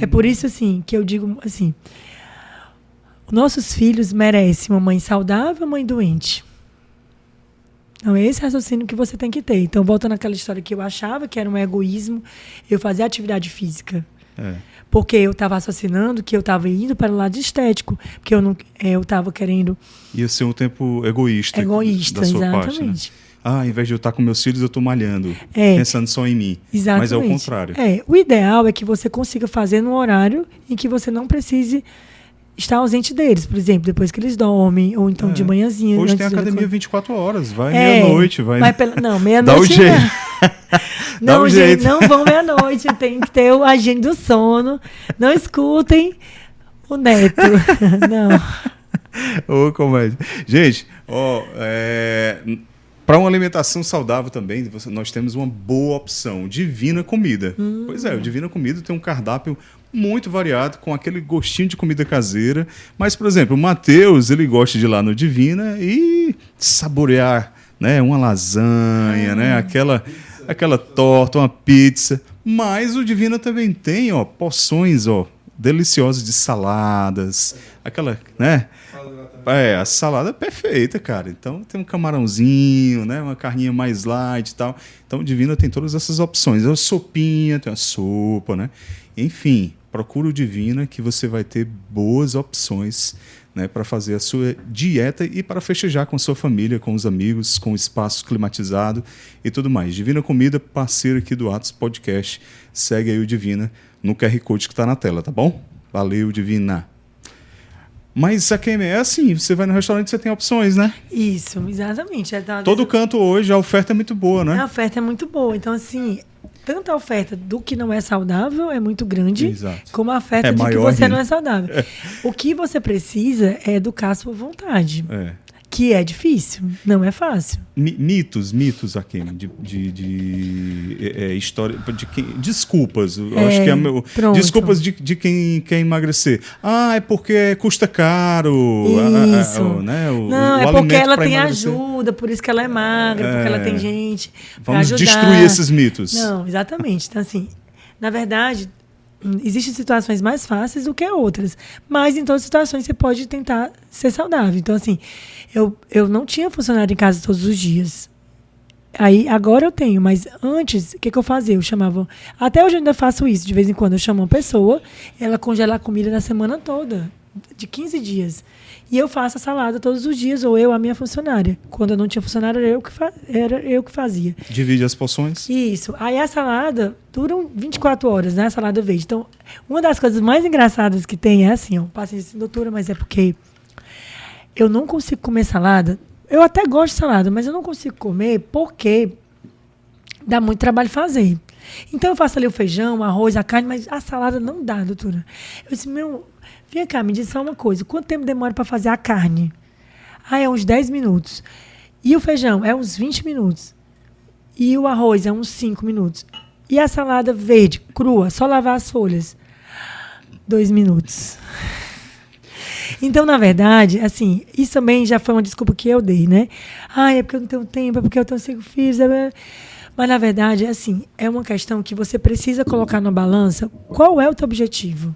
É por isso, assim, que eu digo, assim, nossos filhos merecem uma mãe saudável ou uma mãe doente? Então, é esse raciocínio que você tem que ter. Então, voltando àquela história que eu achava que era um egoísmo, eu fazia atividade física. Porque eu estava raciocinando que eu estava indo para o lado estético, porque eu estava querendo... Ia ser um tempo egoísta da sua parte, né? Ao invés de eu estar com meus filhos, eu estou malhando, pensando só em mim. Exatamente. Mas é o contrário. O ideal é que você consiga fazer num horário em que você não precise estar ausente deles. Por exemplo, depois que eles dormem, ou então de manhãzinha. Hoje tem academia 24 horas, vai meia-noite. Não, meia-noite. Dá o jeito. Não, gente, não vão meia-noite. Tem que ter o agente do sono. Não escutem o neto. Não. Ô, comédia. Gente, para uma alimentação saudável também, nós temos uma boa opção, Divina Comida. Pois é, o Divina Comida tem um cardápio muito variado, com aquele gostinho de comida caseira. Mas, por exemplo, o Matheus, ele gosta de ir lá no Divina e saborear, né, uma lasanha, né, aquela torta, uma pizza. Mas o Divina também tem porções deliciosas de saladas, aquela, né? A salada é perfeita, cara. Então tem um camarãozinho, né? Uma carninha mais light e tal. Então o Divina tem todas essas opções. A sopinha, tem a sopa, né? Enfim, procura o Divina que você vai ter boas opções, né, para fazer a sua dieta e para festejar com a sua família, com os amigos, com o espaço climatizado e tudo mais. Divina Comida, parceiro aqui do Atos Podcast. Segue aí o Divina no QR Code que está na tela, tá bom? Valeu, Divina. Mas aqui é assim, você vai no restaurante e você tem opções, né? Isso, exatamente. Todo canto hoje, a oferta é muito boa, né? A oferta é muito boa. Então, assim, tanto a oferta do que não é saudável é muito grande, como a oferta de que você não é saudável. O que você precisa é educar a sua vontade. Que é difícil, não é fácil. Mitos, aqui, história, desculpas, eu acho que desculpas de quem quer emagrecer. É porque custa caro. Isso. Né, não, é porque ela tem ajuda, por isso que ela é magra, porque ela tem gente para ajudar. Vamos destruir esses mitos. Não, exatamente. Então, assim, na verdade, existem situações mais fáceis do que outras, mas em todas as situações você pode tentar ser saudável. Então, assim, eu não tinha funcionário em casa todos os dias. Aí, agora eu tenho, mas antes, o que eu fazia? Eu chamava... Até hoje eu ainda faço isso, de vez em quando eu chamo uma pessoa, ela congela a comida da semana toda. de 15 dias. E eu faço a salada todos os dias, ou eu, a minha funcionária. Quando eu não tinha funcionária, era eu que fazia. Divide as porções? Isso. Aí a salada dura 24 horas, né? A salada verde. Então, uma das coisas mais engraçadas que tem é assim, ó, o paciente disse, doutora, mas é porque eu não consigo comer salada. Eu até gosto de salada, mas eu não consigo comer porque dá muito trabalho fazer. Então, eu faço ali o feijão, o arroz, a carne, mas a salada não dá, doutora. Eu disse, vem cá, me diz só uma coisa. Quanto tempo demora para fazer a carne? É uns 10 minutos. E o feijão? É uns 20 minutos. E o arroz? É uns 5 minutos. E a salada verde, crua, só lavar as folhas? 2 minutos. Então, na verdade, assim, isso também já foi uma desculpa que eu dei, né? É porque eu não tenho tempo, é porque eu tenho 5 filhos. Mas, na verdade, assim, é uma questão que você precisa colocar na balança. Qual é o teu objetivo?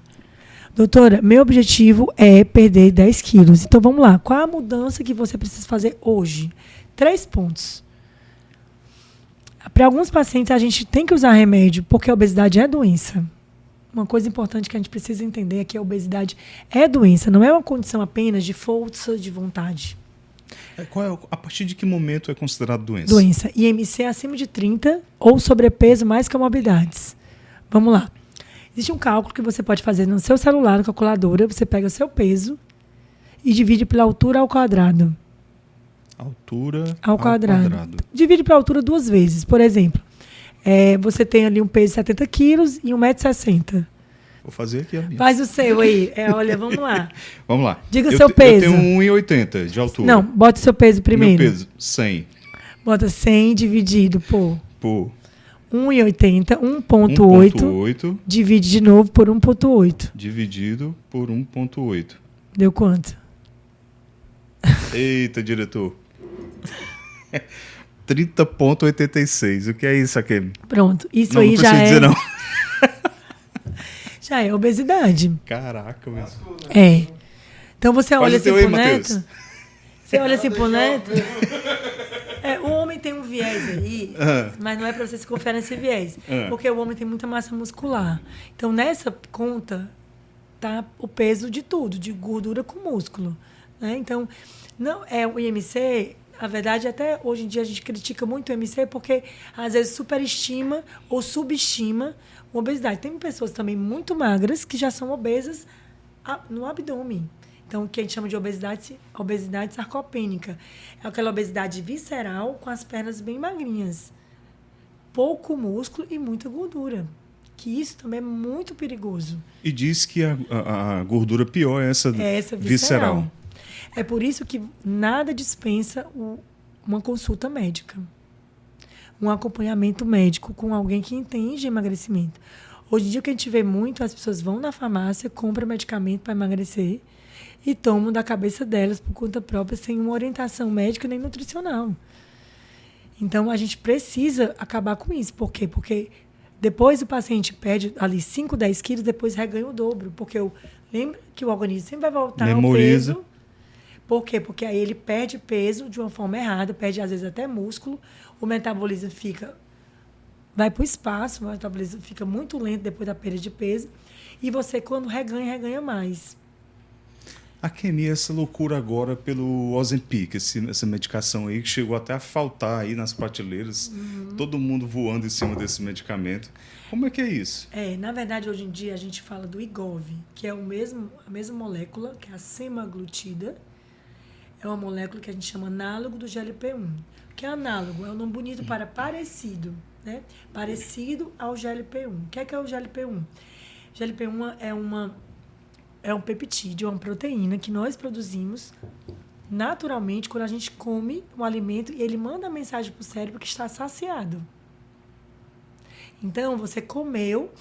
Doutora, meu objetivo é perder 10 quilos. Então, vamos lá. Qual a mudança que você precisa fazer hoje? 3 pontos. Para alguns pacientes, a gente tem que usar remédio, porque a obesidade é doença. Uma coisa importante que a gente precisa entender é que a obesidade é doença, não é uma condição apenas de força de vontade. A partir de que momento é considerado doença? Doença. IMC acima de 30 ou sobrepeso mais comorbidades. Vamos lá. Existe um cálculo que você pode fazer no seu celular, na calculadora. Você pega o seu peso e divide pela altura ao quadrado. Altura ao quadrado. Divide pela altura 2 vezes. Por exemplo, você tem ali um peso de 70 quilos e 1,60 m. Vou fazer aqui a minha. Faz o seu aí. Olha, vamos lá. Vamos lá. Diga o seu peso. Eu tenho 1,80 de altura. Não, bota o seu peso primeiro. Meu peso, 100. Bota 100 dividido por 1,80, 1,8. Divide de novo por 1,8. Dividido por 1,8. Deu quanto? Eita, diretor. 30,86. O que é isso aqui? Pronto. Isso não, aí não já é. Dizer, não. Já é obesidade. Caraca, mesmo. Então você olha assim pro Matheus. neto. Você olha assim pro neto. O homem tem um viés aí, mas não é para você se confiar nesse viés. Porque o homem tem muita massa muscular. Então, nessa conta, tá o peso de tudo, de gordura com músculo. Né? Então, não o IMC, na verdade, até hoje em dia a gente critica muito o IMC porque, às vezes, superestima ou subestima a obesidade. Tem pessoas também muito magras que já são obesas no abdômen. Então, o que a gente chama de obesidade sarcopênica. É aquela obesidade visceral com as pernas bem magrinhas. Pouco músculo e muita gordura. Que isso também é muito perigoso. E diz que a gordura pior é essa visceral. É por isso que nada dispensa uma consulta médica. Um acompanhamento médico com alguém que entende emagrecimento. Hoje em dia, o que a gente vê muito, as pessoas vão na farmácia, compram medicamento para emagrecer e tomam da cabeça delas por conta própria, sem uma orientação médica nem nutricional. Então, a gente precisa acabar com isso. Por quê? Porque depois o paciente perde ali 5, 10 quilos, depois reganha o dobro. Porque lembra que o organismo sempre vai voltar ao peso. Por quê? Porque aí ele perde peso de uma forma errada, perde às vezes até músculo, o metabolismo vai para o espaço, o metabolismo fica muito lento depois da perda de peso, e você, quando reganha mais. A Kemi, essa loucura agora pelo Ozempic, essa medicação aí que chegou até a faltar aí nas prateleiras, todo mundo voando em cima desse medicamento. Como é que é isso? Na verdade, hoje em dia, a gente fala do Wegovy, que é a mesma molécula, que é a semaglutida. É uma molécula que a gente chama análogo do GLP-1. O que é análogo? É um nome bonito para parecido, né? Parecido ao GLP-1. O que é o GLP-1? GLP-1 é um peptídeo, é uma proteína que nós produzimos naturalmente quando a gente come um alimento e ele manda a mensagem para o cérebro que está saciado. Então, você comeu,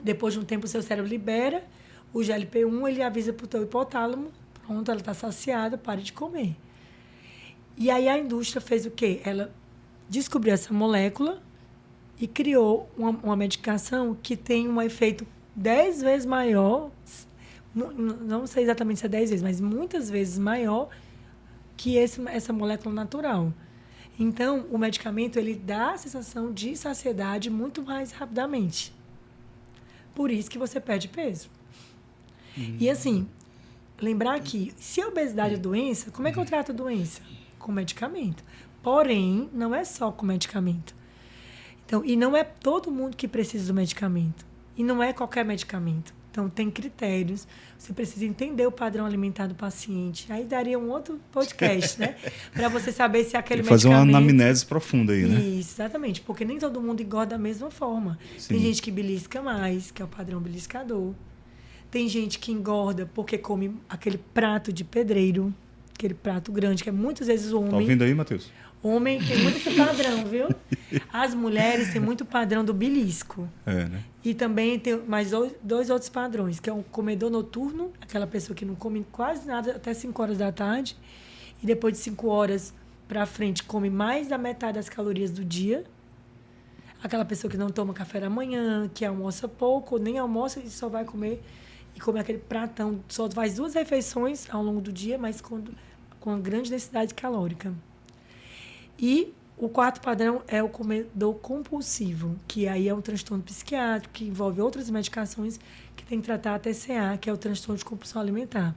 depois de um tempo o seu cérebro libera o GLP-1, ele avisa para o teu hipotálamo, pronto, ela está saciada, pare de comer. E aí a indústria fez o quê? Ela descobriu essa molécula e criou uma medicação que tem um efeito 10 vezes maior, não sei exatamente se é 10 vezes, mas muitas vezes maior que essa molécula natural. Então, o medicamento ele dá a sensação de saciedade muito mais rapidamente. Por isso que você perde peso. E assim, lembrar que se a obesidade é doença, como é que eu trato a doença? Com medicamento. Porém, não é só com medicamento. Então, e não é todo mundo que precisa do medicamento. E não é qualquer medicamento. Então, tem critérios. Você precisa entender o padrão alimentar do paciente. Aí daria um outro podcast, né? Para você saber se aquele medicamento... Fazer uma anamnese profunda aí, né? Isso, exatamente. Porque nem todo mundo engorda da mesma forma. Sim. Tem gente que belisca mais, que é o padrão beliscador. Tem gente que engorda porque come aquele prato de pedreiro, aquele prato grande, que é muitas vezes o homem... Tá ouvindo aí, Matheus? Homem tem muito esse padrão, viu? As mulheres têm muito padrão do belisco. Né? E também tem mais dois outros padrões, que é o comedor noturno, aquela pessoa que não come quase nada até 5 horas da tarde, e depois de 5 horas para frente come mais da metade das calorias do dia. Aquela pessoa que não toma café da manhã, que almoça pouco, ou nem almoça e só vai comer, e come aquele pratão, só faz 2 refeições ao longo do dia, mas com uma grande densidade calórica. E o quarto padrão é o comedor compulsivo, que aí é um transtorno psiquiátrico, que envolve outras medicações que tem que tratar a TCA, que é o transtorno de compulsão alimentar.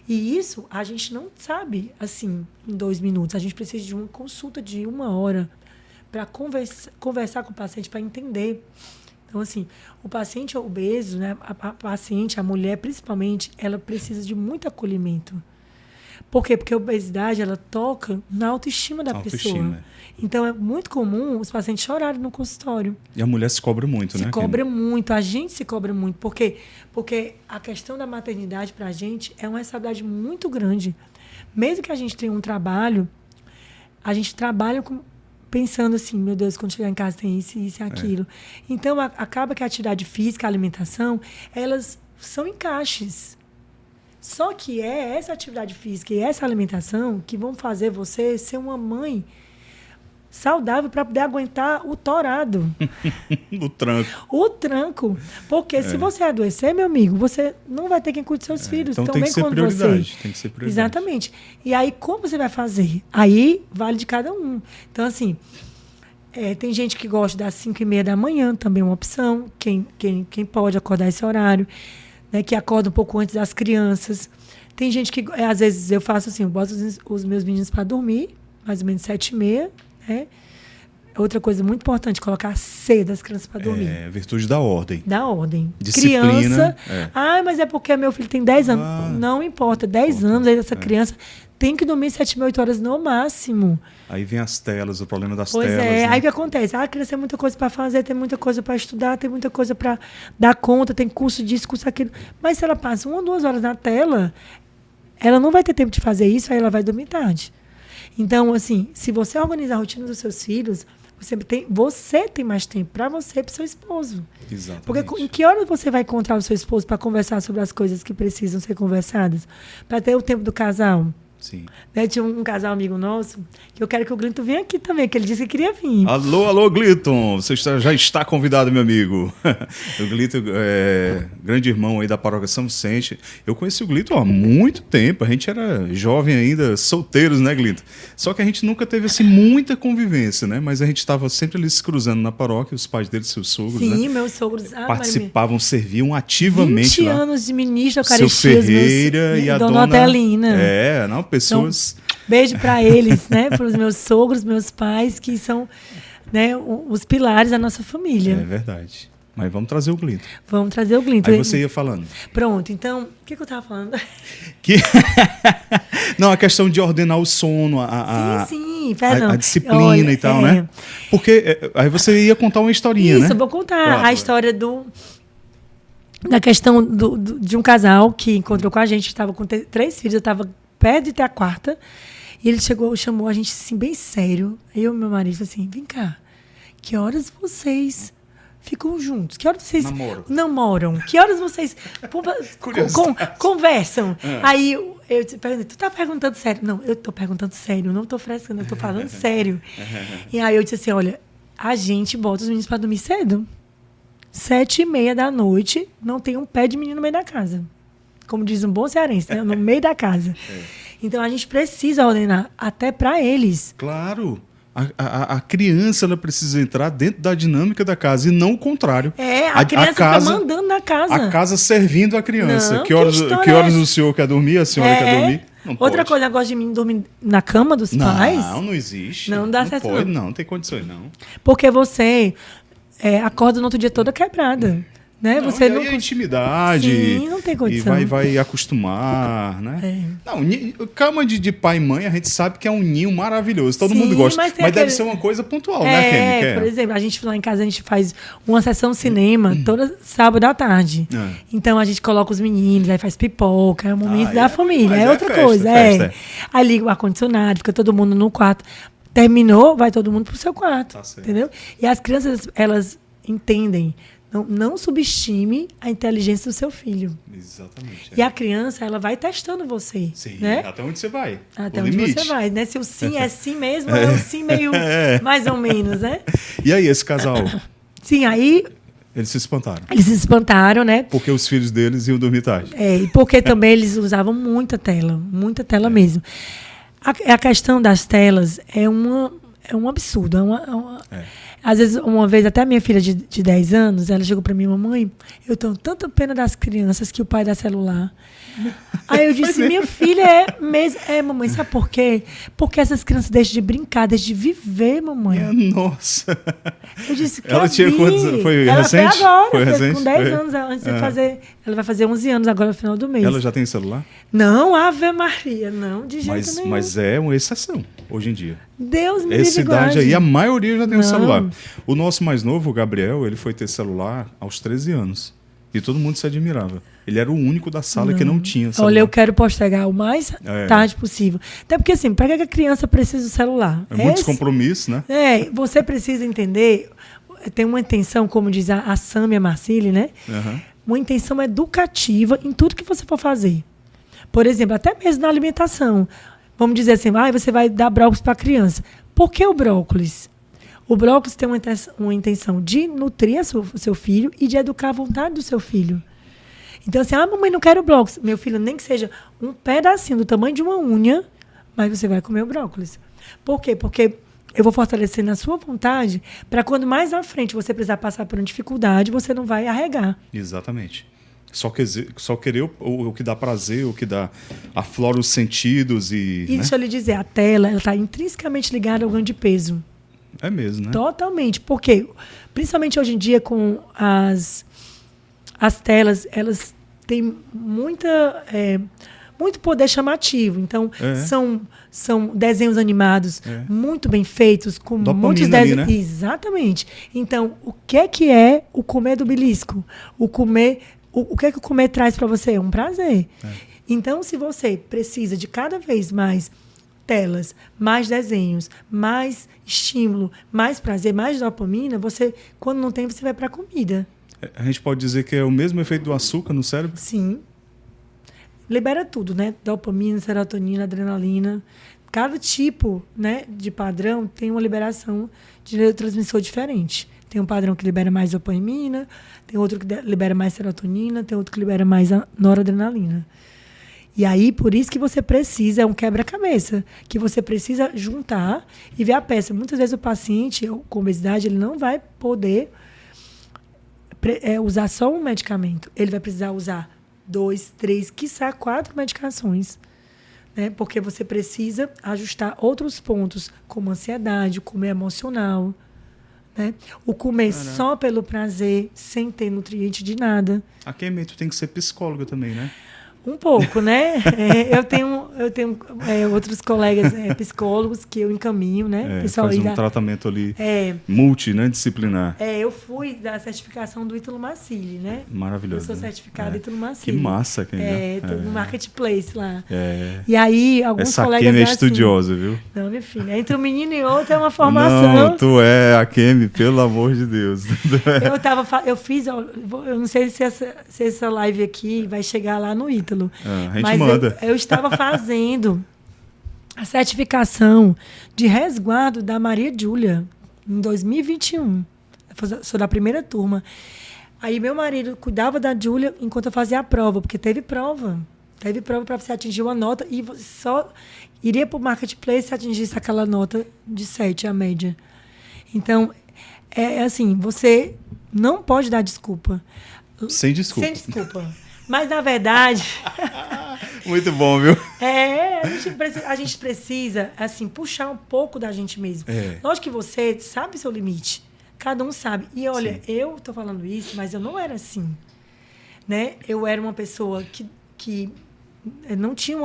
E isso a gente não sabe, assim, em 2 minutos. A gente precisa de uma consulta de 1 hora para conversar com o paciente, para entender. Então, assim, o paciente obeso, né, a paciente, a mulher principalmente, ela precisa de muito acolhimento. Por quê? Porque a obesidade, ela toca na autoestima da pessoa. Então, é muito comum os pacientes chorarem no consultório. E a mulher se cobra muito, né? Se cobra muito, a gente se cobra muito. Por quê? Porque a questão da maternidade, para a gente, é uma responsabilidade muito grande. Mesmo que a gente tenha um trabalho, a gente trabalha pensando assim, meu Deus, quando chegar em casa tem isso e aquilo. Então, acaba que a atividade física, a alimentação, elas são encaixes. Só que é essa atividade física e essa alimentação que vão fazer você ser uma mãe saudável para poder aguentar o torado. O tranco. O tranco. Porque se você adoecer, meu amigo, você não vai ter quem cuide dos seus filhos. Então tem que ser prioridade. Tem que ser prioridade. Exatamente. E aí, como você vai fazer? Aí, vale de cada um. Então, assim, tem gente que gosta das 5:30 da manhã, também é uma opção. Quem pode acordar esse horário. Né, que acorda um pouco antes das crianças. Tem gente que, às vezes, eu faço assim, eu boto os meus meninos para dormir, mais ou menos 7:30, né? Outra coisa muito importante, colocar a ceia das crianças para dormir. Virtude da ordem. Da ordem. Disciplina. Criança, mas é porque meu filho tem 10 anos. Não importa, 10 anos, aí essa criança tem que dormir 7, 8 horas no máximo. Aí vem as telas, o problema das telas. Pois é, né? Aí o que acontece? A criança tem muita coisa para fazer, tem muita coisa para estudar, tem muita coisa para dar conta, tem curso disso, curso aquilo. Mas se ela passa 1 ou 2 horas na tela, ela não vai ter tempo de fazer isso, aí ela vai dormir tarde. Então, assim, se você organizar a rotina dos seus filhos, você tem mais tempo para você e para o seu esposo. Exatamente. Porque em que hora você vai encontrar o seu esposo para conversar sobre as coisas que precisam ser conversadas? Para ter o tempo do casal? Sim. Né? Tinha um casal amigo nosso, que eu quero que o Glinton venha aqui também, que ele disse que queria vir. Alô, Glinton, você já está convidado, meu amigo. O Glinton é grande irmão aí da Paróquia São Vicente. Eu conheci o Glinton há muito tempo, a gente era jovem ainda, solteiros, né, Glinton? Só que a gente nunca teve, assim, muita convivência, né? Mas a gente estava sempre ali se cruzando na paróquia, os pais dele, seus sogros, né? Sim, meus sogros. Participavam, serviam ativamente 20 lá. anos de ministro da Eucaristia. Seu Ferreira e a dona Otelina. Pessoas... Então, beijo para eles, né? Para os meus sogros, meus pais, que são, né, os pilares da nossa família. É verdade. Mas vamos trazer o Glinton. Vamos trazer o Glinton. Aí você ia falando. Pronto, então, o que eu estava falando? Não, a questão de ordenar o sono, sim, perdão. A disciplina e tal, né? Porque aí você ia contar uma historinha, né? Isso, eu vou contar a história da questão de um casal que encontrou com a gente, estava com 3 filhos, eu estava perto de ter a 4ª, e ele chamou a gente assim, bem sério. Aí eu e meu marido falou assim, vem cá, que horas vocês ficam juntos? Que horas vocês namoram? Que horas vocês conversam? Aí eu te perguntei, tu tá perguntando sério? Não, eu tô perguntando sério, não tô frescando, eu tô falando sério. E aí eu disse assim, olha, a gente bota os meninos para dormir cedo. 7:30 da noite, não tem um pé de menino no meio da casa. Como diz um bom cearense, né? No meio da casa. Então, a gente precisa ordenar até para eles. Claro. A criança ela precisa entrar dentro da dinâmica da casa e não o contrário. A criança fica mandando na casa. A casa servindo a criança. Não, que horas o senhor quer dormir, a senhora quer dormir? Não Outra pode. coisa, eu gosto de mim dormir na cama dos pais. Não existe. Não dá certo. Pode, não tem condições, não. Porque você acorda no outro dia toda quebrada. Né? Não, você e não... aí a intimidade. Sim, não tem condição. E vai acostumar, né? Não, cama de pai e mãe, a gente sabe que é um ninho maravilhoso. Todo mundo gosta. Mas deve ser uma coisa pontual, né, Kenny? Por exemplo, a gente lá em casa, a gente faz uma sessão cinema toda sábado à tarde. Então a gente coloca os meninos, aí faz pipoca, é o momento da família. É outra coisa. Festa. Aí liga o ar-condicionado, fica todo mundo no quarto. Terminou, vai todo mundo pro seu quarto. Tá certo. Entendeu? E as crianças, elas entendem. Não subestime a inteligência do seu filho. Exatamente. E a criança, ela vai testando você. Sim, né? até onde você vai. Até onde você vai, né? Se o sim é sim mesmo, ou é o sim meio mais ou menos, né? E aí, esse casal? Sim, aí... Eles se espantaram. Eles se espantaram, né? Porque os filhos deles iam dormir tarde. E porque também eles usavam muita tela mesmo. A questão das telas é um absurdo, Às vezes, uma vez, até a minha filha de 10 anos, ela chegou para mim, mamãe, eu tenho tanta pena das crianças que o pai dá celular. Aí eu disse, minha filha mamãe, sabe por quê? Porque essas crianças deixam de brincar, deixam de viver, mamãe. Nossa. Eu disse, ela tinha quantos anos? Foi recente? Foi agora, foi recente? Com 10 anos, antes de fazer... Ela vai fazer 11 anos agora no final do mês. Ela já tem celular? Não, Ave Maria, não, de jeito nenhum. Mas é uma exceção, hoje em dia. Deus me livre. Essa idade aí, a maioria já tem um celular. O nosso mais novo, o Gabriel, ele foi ter celular aos 13 anos. E todo mundo se admirava. Ele era o único da sala que não tinha celular. Olha, eu quero postergar o mais tarde possível. Até porque, assim, para que a criança precisa do celular? É muito descompromisso, né? Você precisa entender, tem uma intenção, como diz a Sâmia Marcilli, né? Uma intenção educativa em tudo que você for fazer. Por exemplo, até mesmo na alimentação. Vamos dizer assim, você vai dar brócolis para a criança. Por que o brócolis? O brócolis tem uma intenção de nutrir o seu filho e de educar a vontade do seu filho. Então, assim, mamãe, não quero brócolis. Meu filho, nem que seja um pedacinho do tamanho de uma unha, mas você vai comer o brócolis. Por quê? Porque eu vou fortalecer na sua vontade para quando mais à frente você precisar passar por uma dificuldade, você não vai arregar. Exatamente. Só querer o que dá prazer, o que aflora os sentidos e... Deixa eu lhe dizer, a tela está intrinsecamente ligada ao ganho de peso. É mesmo, né? Totalmente. Porque, principalmente hoje em dia, com as telas, elas têm muito poder chamativo. Então, são desenhos animados muito bem feitos, com dopamina muitos desenhos. Ali, né? Exatamente. Então, o que é o comer do belisco? O que é que o comer traz para você? Um prazer. Então, se você precisa de cada vez mais telas, mais desenhos, mais estímulo, mais prazer, mais dopamina, você, quando não tem, você vai para a comida. A gente pode dizer que é o mesmo efeito do açúcar no cérebro? Sim. Libera tudo, né? Dopamina, serotonina, adrenalina. Cada tipo, né, de padrão tem uma liberação de neurotransmissor diferente. Tem um padrão que libera mais dopamina, tem outro que libera mais serotonina, tem outro que libera mais a noradrenalina. E aí, por isso que você precisa, é um quebra-cabeça, que você precisa juntar e ver a peça. Muitas vezes o paciente com obesidade, ele não vai poder usar só um medicamento. Ele vai precisar usar 2, 3, quiçá 4 medicações. Né? Porque você precisa ajustar outros pontos, como ansiedade, o comer emocional. Né? O comer só pelo prazer, sem ter nutriente de nada. A Kemi, tu tem que ser psicóloga também, né? Um pouco, né? Eu tenho outros colegas psicólogos que eu encaminho, né? Pessoal faz um tratamento ali multidisciplinar. Eu fui da certificação do Ítalo Marcilli, né? Maravilhoso. Eu sou certificada Ítalo Marcilli. Que massa, Kemi. No marketplace lá. E aí, alguns colegas... Essa Kemi é estudiosa, viu? Não, minha filha. Entre um menino e outro é uma formação. Não, tu é a Kemi, pelo amor de Deus. Eu não sei se essa live aqui vai chegar lá no Ítalo. A gente manda. Eu estava fazendo a certificação de resguardo da Maria Júlia em 2021. Sou da primeira turma. Aí meu marido cuidava da Júlia enquanto eu fazia a prova, porque teve prova. Teve prova para você atingir uma nota iria para o marketplace se atingisse aquela nota de 7, a média. Então, é assim, você não pode dar desculpa. Sem desculpa. Sem desculpa. Mas, na verdade... Muito bom, viu? A gente precisa, assim, puxar um pouco da gente mesmo. Lógico que você sabe seu limite. Cada um sabe. E, olha, eu estou falando isso, mas eu não era assim. Né? Eu era uma pessoa que não tinha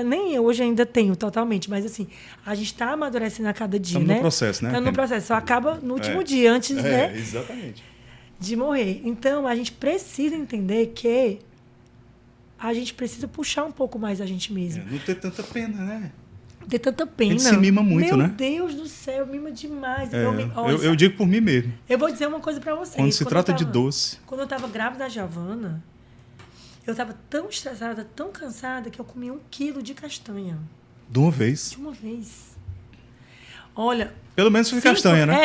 nem eu hoje ainda tenho totalmente, mas assim, a gente está amadurecendo a cada dia, Estamos né? no processo, né? Estamos no processo, só acaba no último dia, antes, né? Exatamente. De morrer. Então, a gente precisa entender que a gente precisa puxar um pouco mais a gente mesmo. Não ter tanta pena, né? Ter tanta pena. A gente se mima muito, Meu né? Deus do céu, mima demais. Eu digo por mim mesmo. Eu vou dizer uma coisa pra vocês. Quando se trata de doce. Quando eu tava grávida da Giovana, eu tava tão estressada, tão cansada, que eu comi 1 quilo de castanha. De uma vez. De uma vez. Olha... Pelo menos foi castanha, né?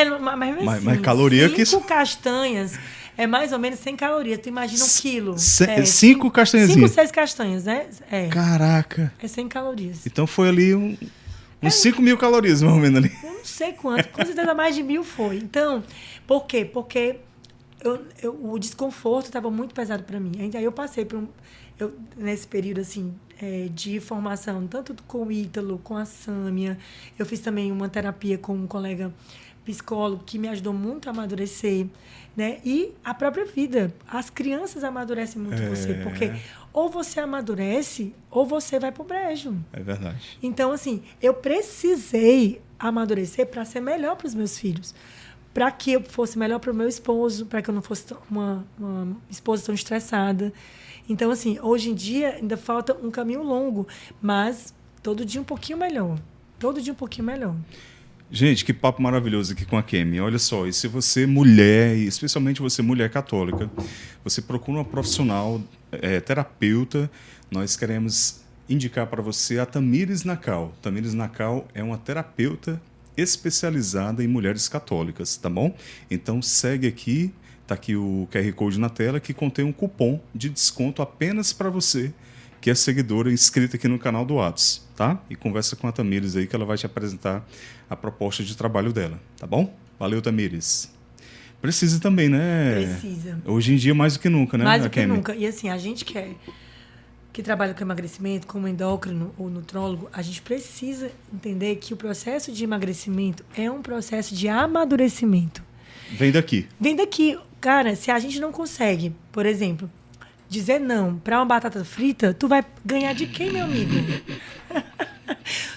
Mas caloria 5 castanhas é mais ou menos 100 calorias. Tu imagina 1 quilo. 5 castanhazinhas. 5, 6 castanhas, né? Caraca. É 100 calorias. Então foi ali uns 5.000 calorias, mais ou menos ali. Eu não sei quanto. Com certeza mais de 1.000 foi. Então, por quê? Porque o desconforto estava muito pesado para mim. Aí eu passei por nesse período assim, de formação, tanto com o Ítalo, com a Sâmia. Eu fiz também uma terapia com um colega psicólogo que me ajudou muito a amadurecer, né? E a própria vida. As crianças amadurecem muito você, porque ou você amadurece ou você vai pro brejo. É verdade. Então, assim, eu precisei amadurecer para ser melhor para os meus filhos, para que eu fosse melhor para o meu esposo, para que eu não fosse uma esposa tão estressada. Então, assim, hoje em dia ainda falta um caminho longo, mas todo dia um pouquinho melhor. Todo dia um pouquinho melhor. Gente, que papo maravilhoso aqui com a Kemi. Olha só, e se você mulher, e especialmente você mulher católica, você procura uma profissional terapeuta, nós queremos indicar para você a Tamires Nacal. Tamires Nacal é uma terapeuta especializada em mulheres católicas, tá bom? Então segue aqui, tá aqui o QR Code na tela, que contém um cupom de desconto apenas para você, que é seguidora inscrita aqui no canal do Atos, tá? E conversa com a Tamires aí, que ela vai te apresentar a proposta de trabalho dela, tá bom? Valeu, Tamires. Precisa também, né? Precisa. Hoje em dia, mais do que nunca, né? Mais do que nunca. E assim, a gente que trabalha com emagrecimento, como endócrino ou nutrólogo, a gente precisa entender que o processo de emagrecimento é um processo de amadurecimento. Vem daqui. Vem daqui. Cara, se a gente não consegue, por exemplo, dizer não para uma batata frita, tu vai ganhar de quem, meu amigo?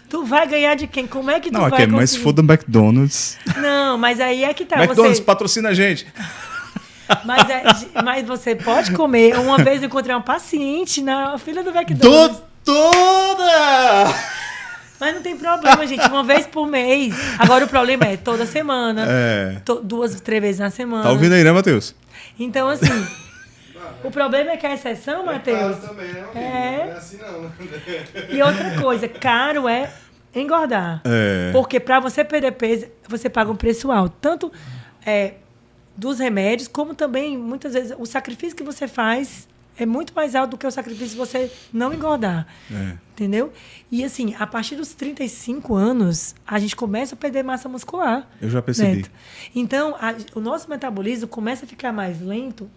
Tu vai ganhar de quem? Como é que tu vai conseguir? Mas se for da McDonald's... Não, mas aí é que tá. McDonald's patrocina a gente. Mas você pode comer. Uma vez eu encontrei uma paciente na fila do McDonald's. Doutora! Mas não tem problema, gente. Uma vez por mês. Agora o problema é toda semana. 2, 3 vezes na semana. Tá ouvindo aí, né, Matheus? Então, assim... O problema é que a exceção, Matheus... Caro também, né, amigo? Não é assim, não. E outra coisa, caro é engordar. Porque para você perder peso, você paga um preço alto. Tanto dos remédios, como também, muitas vezes, o sacrifício que você faz é muito mais alto do que o sacrifício de você não engordar. Entendeu? E, assim, a partir dos 35 anos, a gente começa a perder massa muscular. Eu já percebi. Neto. Então, o nosso metabolismo começa a ficar mais lento,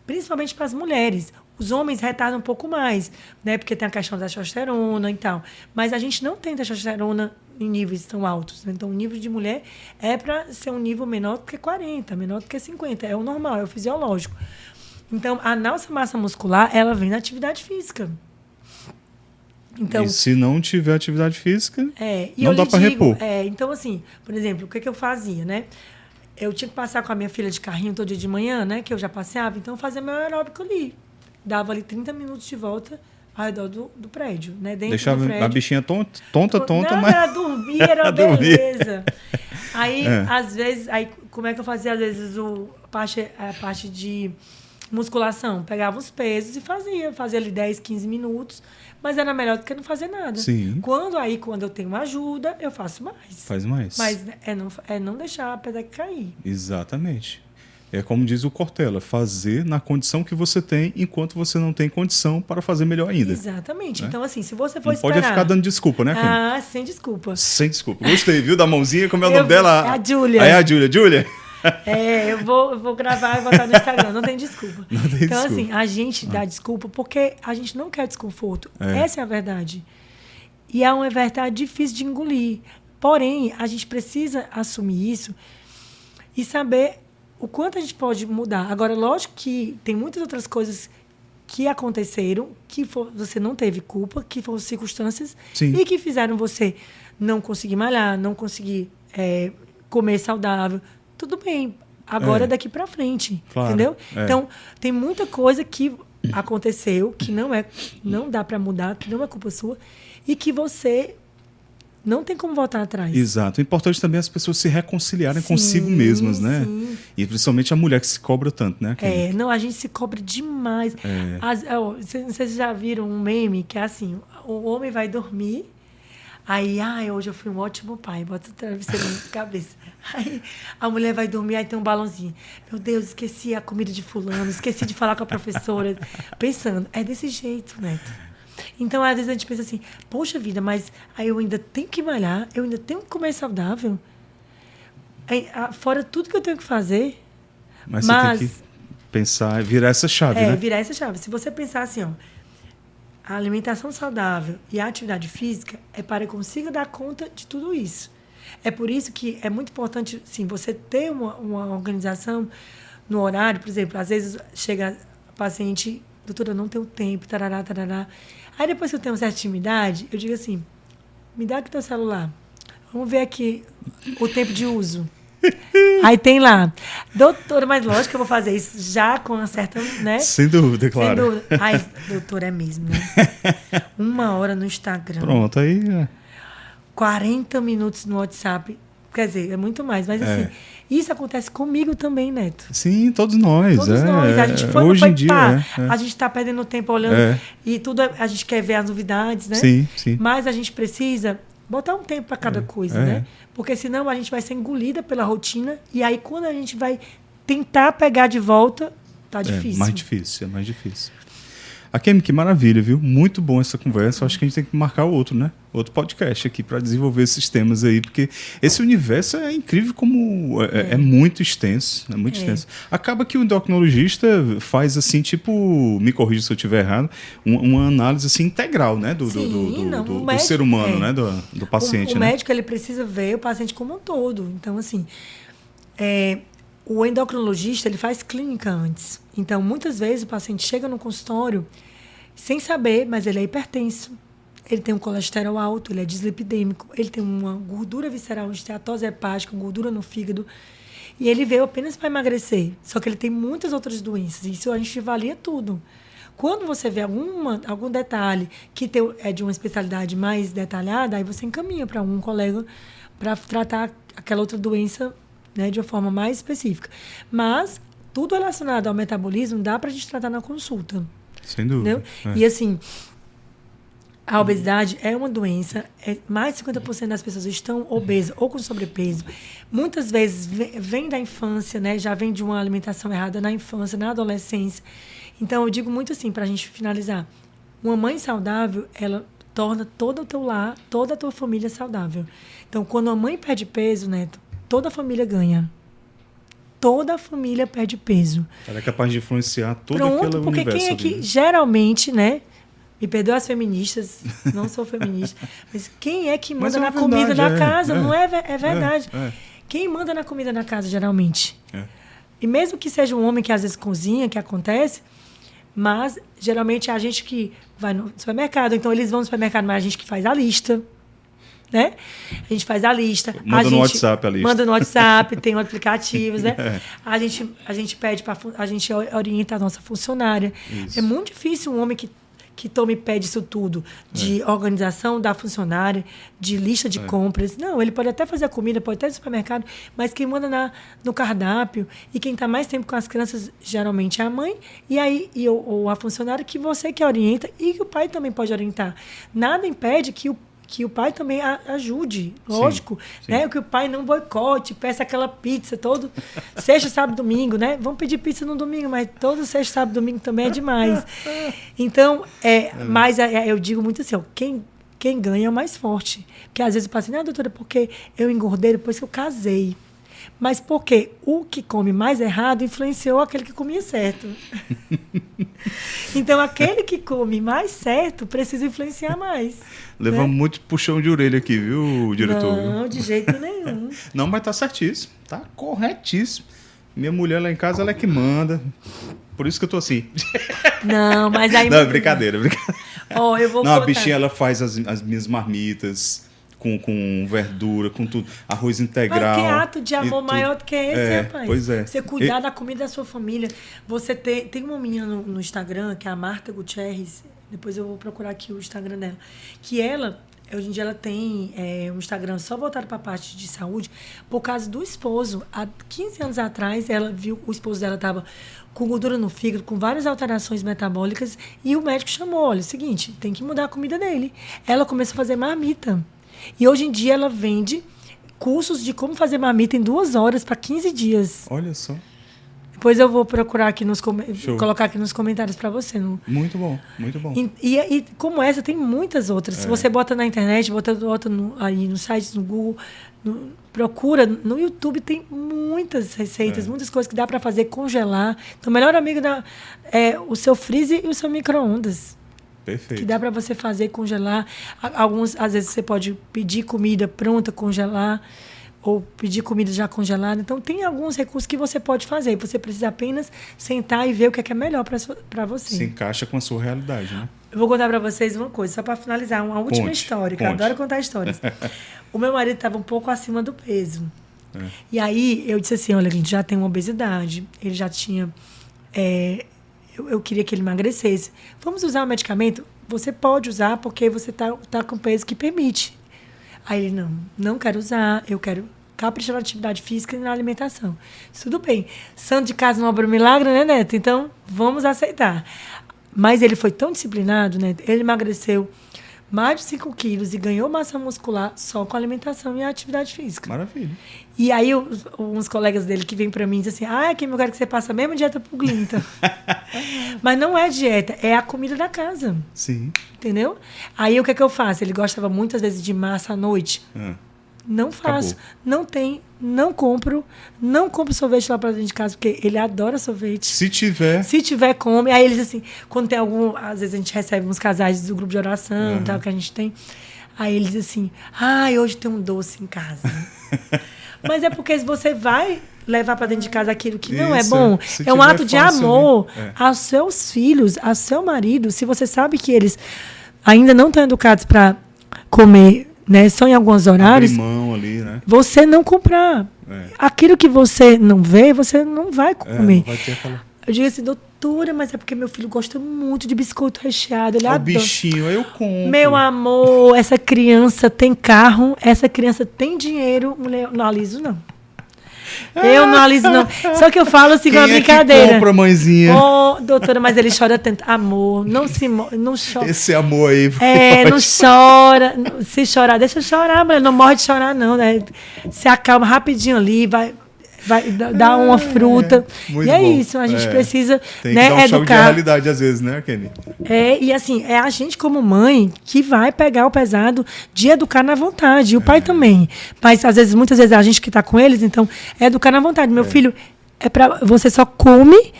principalmente para as mulheres. Os homens retardam um pouco mais, né? Porque tem a questão da testosterona e tal. Mas a gente não tem testosterona em níveis tão altos. Então, o nível de mulher é para ser um nível menor do que 40, menor do que 50. É o normal, é o fisiológico. Então, a nossa massa muscular, ela vem da atividade física. Então, e se não tiver atividade física, e não dá para repor. Então, assim, por exemplo, o que eu fazia, né? Eu tinha que passar com a minha filha de carrinho todo dia de manhã, né? Que eu já passeava. Então, eu fazia meu aeróbico ali. Dava ali 30 minutos de volta ao redor do prédio, né? Dentro deixava do prédio. a bichinha tonta, não, mas... Ela dormia, era beleza. Aí, às vezes... como é que eu fazia? Às vezes, a parte de musculação. Pegava os pesos e fazia. Fazia ali 10, 15 minutos. Mas era melhor do que não fazer nada. Sim. Quando eu tenho ajuda, eu faço mais. Faz mais. Mas é não deixar a peteca cair. Exatamente. É como diz o Cortella, fazer na condição que você tem, enquanto você não tem condição para fazer melhor ainda. Exatamente. Né? Então, assim, se você for não esperar... pode ficar dando desculpa, né, Kim? Ah, sem desculpa. Sem desculpa. Gostei, viu, da mãozinha? Como é o nome dela? É a Júlia. É a Júlia. Júlia? Eu vou gravar e botar no Instagram. Não tem desculpa. Não tem então, desculpa. assim, a gente dá desculpa porque a gente não quer desconforto. Essa é a verdade. E é uma verdade difícil de engolir. Porém, a gente precisa assumir isso e saber o quanto a gente pode mudar. Agora, lógico que tem muitas outras coisas que aconteceram, que você não teve culpa, que foram circunstâncias Sim. e que fizeram você não conseguir malhar, não conseguir comer saudável. Tudo bem. Agora daqui para frente, claro. Entendeu? Então, tem muita coisa que aconteceu, que não dá para mudar, que não é culpa sua, e que você não tem como voltar atrás. Exato. É importante também as pessoas se reconciliarem consigo mesmas, né? Sim. E principalmente a mulher que se cobra tanto, né? Não, a gente se cobra demais. Não sei se vocês já viram um meme que é assim, o homem vai dormir, aí, hoje eu fui um ótimo pai, bota o travesseiro na cabeça. Aí a mulher vai dormir, aí tem um balãozinho. Meu Deus, esqueci a comida de fulano, esqueci de falar com a professora. Pensando, é desse jeito, Neto. Então, às vezes a gente pensa assim, poxa vida, mas aí eu ainda tenho que malhar, eu ainda tenho que comer saudável. Aí, fora tudo que eu tenho que fazer. Mas você tem que pensar, virar essa chave, né? Virar essa chave. Se você pensar assim, a alimentação saudável e a atividade física é para que eu consiga dar conta de tudo isso. É por isso que é muito importante, sim, você ter uma organização no horário. Por exemplo, às vezes chega a paciente, doutora, eu não tenho tempo, tarará, tarará. Aí depois que eu tenho uma certa intimidade, eu digo assim, me dá aqui teu celular. Vamos ver aqui o tempo de uso. Aí tem lá, doutora, mas lógico que eu vou fazer isso já com uma certa, né? Sem dúvida, claro. Sem dúvida. Ai, doutora, é mesmo, né? 1 hora no Instagram. Pronto, aí... 40 minutos no WhatsApp. Quer dizer, é muito mais. Mas assim, isso acontece comigo também, Neto. Sim, todos nós. Todos nós. A gente hoje em dia, a gente está perdendo tempo olhando e tudo, a gente quer ver as novidades, né? Sim, sim. Mas a gente precisa botar um tempo para cada coisa, né? Porque senão a gente vai ser engolida pela rotina e aí quando a gente vai tentar pegar de volta, tá difícil. É mais difícil. Akemi, que maravilha, viu? Muito bom essa conversa. Eu acho que a gente tem que marcar outro, né? Outro podcast aqui para desenvolver esses temas aí, porque esse universo é incrível como é muito extenso, é muito extenso. Acaba que o endocrinologista faz assim, tipo, me corrija se eu estiver errado, uma análise assim integral, né? Do ser humano, né? Do paciente. O médico ele precisa ver o paciente como um todo. Então, assim, o endocrinologista ele faz clínica antes. Então, muitas vezes o paciente chega no consultório sem saber, mas ele é hipertenso, ele tem um colesterol alto, ele é dislipidêmico, ele tem uma gordura visceral, esteatose hepática, gordura no fígado, e ele veio apenas para emagrecer. Só que ele tem muitas outras doenças, e isso a gente avalia tudo. Quando você vê algum detalhe que é de uma especialidade mais detalhada, aí você encaminha para algum colega para tratar aquela outra doença, né, de uma forma mais específica. Mas tudo relacionado ao metabolismo dá para a gente tratar na consulta. Sem dúvida. E assim, a obesidade é uma doença, mais de 50% das pessoas estão obesas ou com sobrepeso. Muitas vezes vem da infância, né? Já vem de uma alimentação errada na infância, na adolescência. Então, eu digo muito assim, para a gente finalizar, uma mãe saudável, ela torna todo o teu lar, toda a tua família saudável. Então, quando a mãe perde peso, Neto, toda a família ganha. Toda a família perde peso. Ela é capaz de influenciar todo aquele universo. Porque quem é que, geralmente, né? Me perdoa as feministas, não sou feminista, mas quem é que manda na comida da casa? Não é verdade. Quem manda na comida da casa, geralmente? E mesmo que seja um homem que às vezes cozinha, que acontece, mas geralmente é a gente que vai no supermercado. Então, eles vão no supermercado, mas a gente que faz a lista. Né? A gente faz a lista. Manda no WhatsApp a lista. Manda no WhatsApp, tem aplicativos, né? A gente pede a gente orienta a nossa funcionária. Isso. É muito difícil um homem que tome e pede isso tudo, de organização da funcionária, de lista de compras. Não, ele pode até fazer a comida, pode até ir no supermercado, mas quem manda no cardápio e quem está mais tempo com as crianças, geralmente é a mãe, ou a funcionária que você que orienta e que o pai também pode orientar. Nada impede que que o pai também ajude, lógico, sim. né? Que o pai não boicote, peça aquela pizza todo sexta, sábado, domingo, né? Vamos pedir pizza no domingo, mas todo sexta, sábado, domingo também é demais. Então, mas eu digo muito assim, ó, quem ganha é o mais forte. Porque às vezes eu falo assim, doutora, porque eu engordei depois que eu casei. Mas porque o que come mais errado influenciou aquele que comia certo. Então, aquele que come mais certo precisa influenciar mais. Levamos muito puxão de orelha aqui, viu, diretor? Não, de jeito nenhum. Não, mas tá certíssimo. Tá corretíssimo. Minha mulher lá em casa, ela é que manda. Por isso que eu tô assim. Não, mas aí... Não, brincadeira. Oh, eu vou não, contar. A bichinha, ela faz as minhas marmitas com verdura, com tudo. Arroz integral. Mas que ato de amor maior do que esse, rapaz? Pois é. Você cuidar da comida da sua família. Você tem uma menina no Instagram, que é a Marta Gutierrez. Depois eu vou procurar aqui o Instagram dela. Que ela, hoje em dia, ela tem um Instagram só voltado para a parte de saúde, por causa do esposo. Há 15 anos atrás, ela viu o esposo dela estava com gordura no fígado, com várias alterações metabólicas, e o médico chamou, olha, é o seguinte, tem que mudar a comida dele. Ela começou a fazer marmita. E hoje em dia ela vende cursos de como fazer marmita em 2 horas para 15 dias. Olha só. Depois eu vou procurar aqui colocar aqui nos comentários para você. Muito bom, muito bom. E como essa, tem muitas outras. Se você bota na internet, bota aí no site, no Google, procura. No YouTube tem muitas receitas, muitas coisas que dá para fazer, congelar. Então, o melhor amigo é o seu freezer e o seu micro-ondas. Perfeito. Que dá para você fazer, congelar. Às vezes você pode pedir comida pronta, congelar, ou pedir comida já congelada. Então, tem alguns recursos que você pode fazer. Você precisa apenas sentar e ver o que é melhor para você. Se encaixa com a sua realidade, né? Eu vou contar para vocês uma coisa, só para finalizar, uma última história, que eu adoro contar histórias. O meu marido estava um pouco acima do peso. E aí, eu disse assim, olha, a gente já tem uma obesidade, ele já tinha... Eu queria que ele emagrecesse. Vamos usar o medicamento? Você pode usar porque você tá com peso que permite. Aí ele, não quero usar, eu quero caprichar na atividade física e na alimentação. Tudo bem. Santo de casa não obra um milagre, né, Neto? Então, vamos aceitar. Mas ele foi tão disciplinado, né? Ele emagreceu mais de 5 quilos e ganhou massa muscular só com alimentação e atividade física. Maravilha. E aí, uns colegas dele que vêm para mim dizem assim, Kim, eu quero que você passe a mesma dieta pro Glinton. Mas não é dieta, é a comida da casa. Sim. Entendeu? Aí, o que é que eu faço? Ele gostava muitas vezes de massa à noite. Não faço. Acabou. Não compro sorvete lá para dentro de casa, porque ele adora sorvete. Se tiver, come. Aí eles assim, quando tem às vezes a gente recebe uns casais do grupo de oração, tal, que a gente tem. Aí eles assim, hoje tem um doce em casa. Mas é porque você vai levar para dentro de casa aquilo que não é bom. É um ato de amor aos seus filhos, ao seu marido. Se você sabe que eles ainda não estão educados para comer, né, só em alguns horários, abrir mão ali, né? Você não comprar. Aquilo que você não vê, você não vai comer. Não vai ter aquela... Eu digo assim, doutora, mas é porque meu filho gosta muito de biscoito recheado. Ele adora. Bichinho, eu compro. Meu amor, essa criança tem carro, essa criança tem dinheiro. Mulher, não aliso, não. Eu não aliso, não. Só que eu falo assim, com uma brincadeira. Que compra, mãezinha? Doutora, mas ele chora tanto. Amor, não chora. Esse amor aí. Não chora. Se chorar, deixa eu chorar, mulher. Não morre de chorar, não, né? Se acalma rapidinho ali, vai dar uma fruta. Muito e é bom. Isso, a gente precisa, tem né, que dar um choque de educar. realidade às vezes, né, Kenny? E assim, é a gente como mãe que vai pegar o pesado de educar na vontade. E o pai também. Mas muitas vezes é a gente que está com eles, então é educar na vontade. Meu filho, você só come,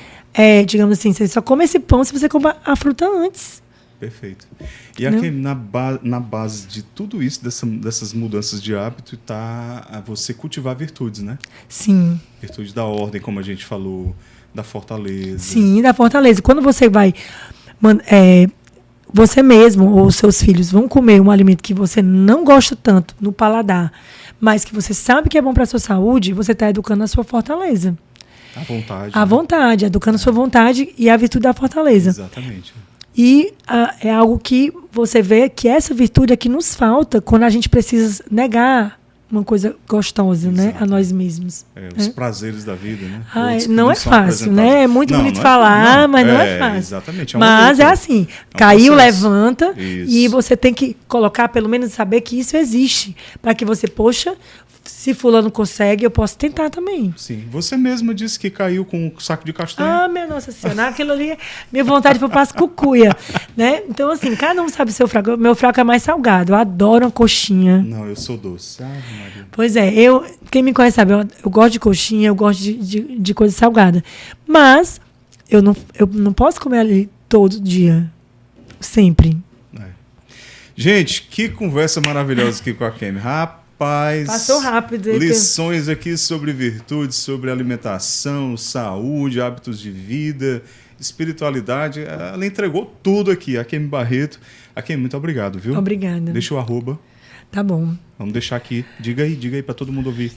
digamos assim, você só come esse pão se você comer a fruta antes. Perfeito. E aqui na base de tudo isso, dessas mudanças de hábito, está você cultivar virtudes, né? Sim. Virtude da ordem, como a gente falou, da fortaleza. Sim, da fortaleza. Quando você vai... você mesmo ou seus filhos vão comer um alimento que você não gosta tanto no paladar, mas que você sabe que é bom para a sua saúde, você está educando a sua fortaleza. A vontade. A vontade, educando a sua vontade e a virtude da fortaleza. Exatamente. E é algo que você vê que essa virtude é que nos falta quando a gente precisa negar uma coisa gostosa, né? Exato. A nós mesmos. Os prazeres da vida, né? Ai, Outros que não é são fácil, né? apresentados. É muito Não, bonito não falar, mas não é é fácil. Exatamente. É uma Mas luta. é assim, um caiu, processo. levanta, Isso. e você tem que colocar, pelo menos saber que isso existe, para que você, poxa, se fulano consegue, eu posso tentar também. Sim. Você mesma disse que caiu com um saco de castanha. Ah, minha Nossa Senhora, aquilo ali, minha vontade foi para as cucuia, né? Então, assim, cada um sabe o seu fraco. Meu fraco é mais salgado, eu adoro uma coxinha. Não, eu sou doce. Ave Maria. Pois é, quem me conhece sabe, eu gosto de coxinha, eu gosto de coisa salgada. Mas eu não posso comer ali todo dia, sempre. Gente, que conversa maravilhosa aqui com a Kemi. Rapaz, Passou rápido. lições aqui sobre virtudes, sobre alimentação, saúde, hábitos de vida, espiritualidade. Ela entregou tudo aqui, a Kemi Barreto. A Kemi, muito obrigado, viu? Obrigada. Deixa o arroba. Tá bom. Vamos deixar aqui. Diga aí para todo mundo ouvir.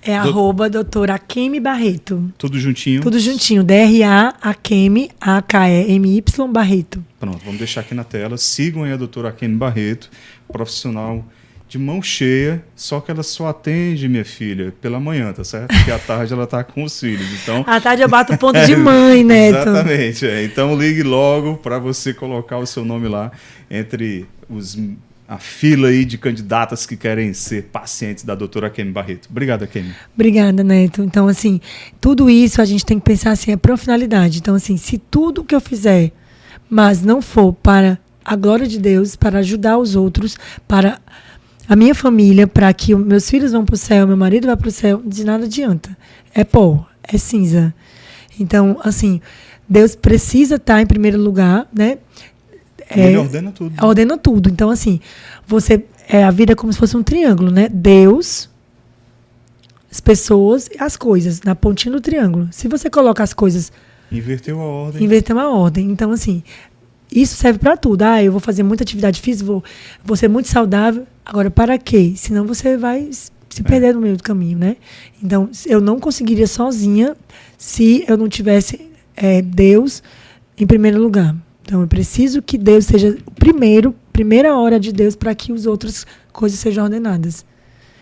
É arroba doutora Akemi Barreto. Tudo juntinho? Tudo juntinho. DRA Akemi, AKEMY Barreto. Pronto, vamos deixar aqui na tela. Sigam aí a doutora Akemi Barreto, profissional de mão cheia, só que ela só atende, minha filha, pela manhã, tá certo? Porque à tarde ela tá com os filhos. Então, à tarde eu bato o ponto de mãe, Neto. Exatamente. Então ligue logo para você colocar o seu nome lá entre a fila aí de candidatas que querem ser pacientes da doutora Akemi Barreto. Obrigado, Akemi. Obrigada, Neto. Então, assim, tudo isso a gente tem que pensar assim, é para finalidade. Então, assim, se tudo que eu fizer, mas não for para a glória de Deus, para ajudar os outros, para a minha família, para que meus filhos vão para o céu, meu marido vai para o céu, de nada adianta. É pó, é cinza. Então, assim, Deus precisa estar em primeiro lugar, né? Ele ordena tudo. Ordena tudo. Então, assim, a vida é como se fosse um triângulo, né? Deus, as pessoas e as coisas, na pontinha do triângulo. Se você coloca as coisas... Inverteu a ordem. Inverteu a ordem. Então, assim, isso serve para tudo. Eu vou fazer muita atividade física, vou ser muito saudável. Agora, para quê? Senão você vai se perder no meio do caminho, né? Então, eu não conseguiria sozinha se eu não tivesse Deus em primeiro lugar. Então, eu preciso que Deus seja primeira hora de Deus para que as outras coisas sejam ordenadas.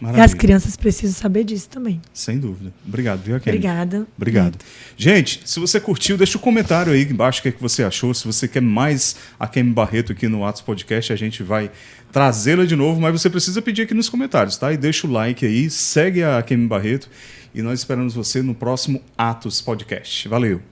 Maravilha. E as crianças precisam saber disso também. Sem dúvida. Obrigado, viu, Akemi? Obrigada. Obrigado. Gente, se você curtiu, deixa um comentário aí embaixo o que você achou. Se você quer mais Akemi Barreto aqui no Atos Podcast, a gente vai trazê-la de novo, mas você precisa pedir aqui nos comentários, tá? E deixa o like aí, segue a Akemi Barreto e nós esperamos você no próximo Atos Podcast. Valeu!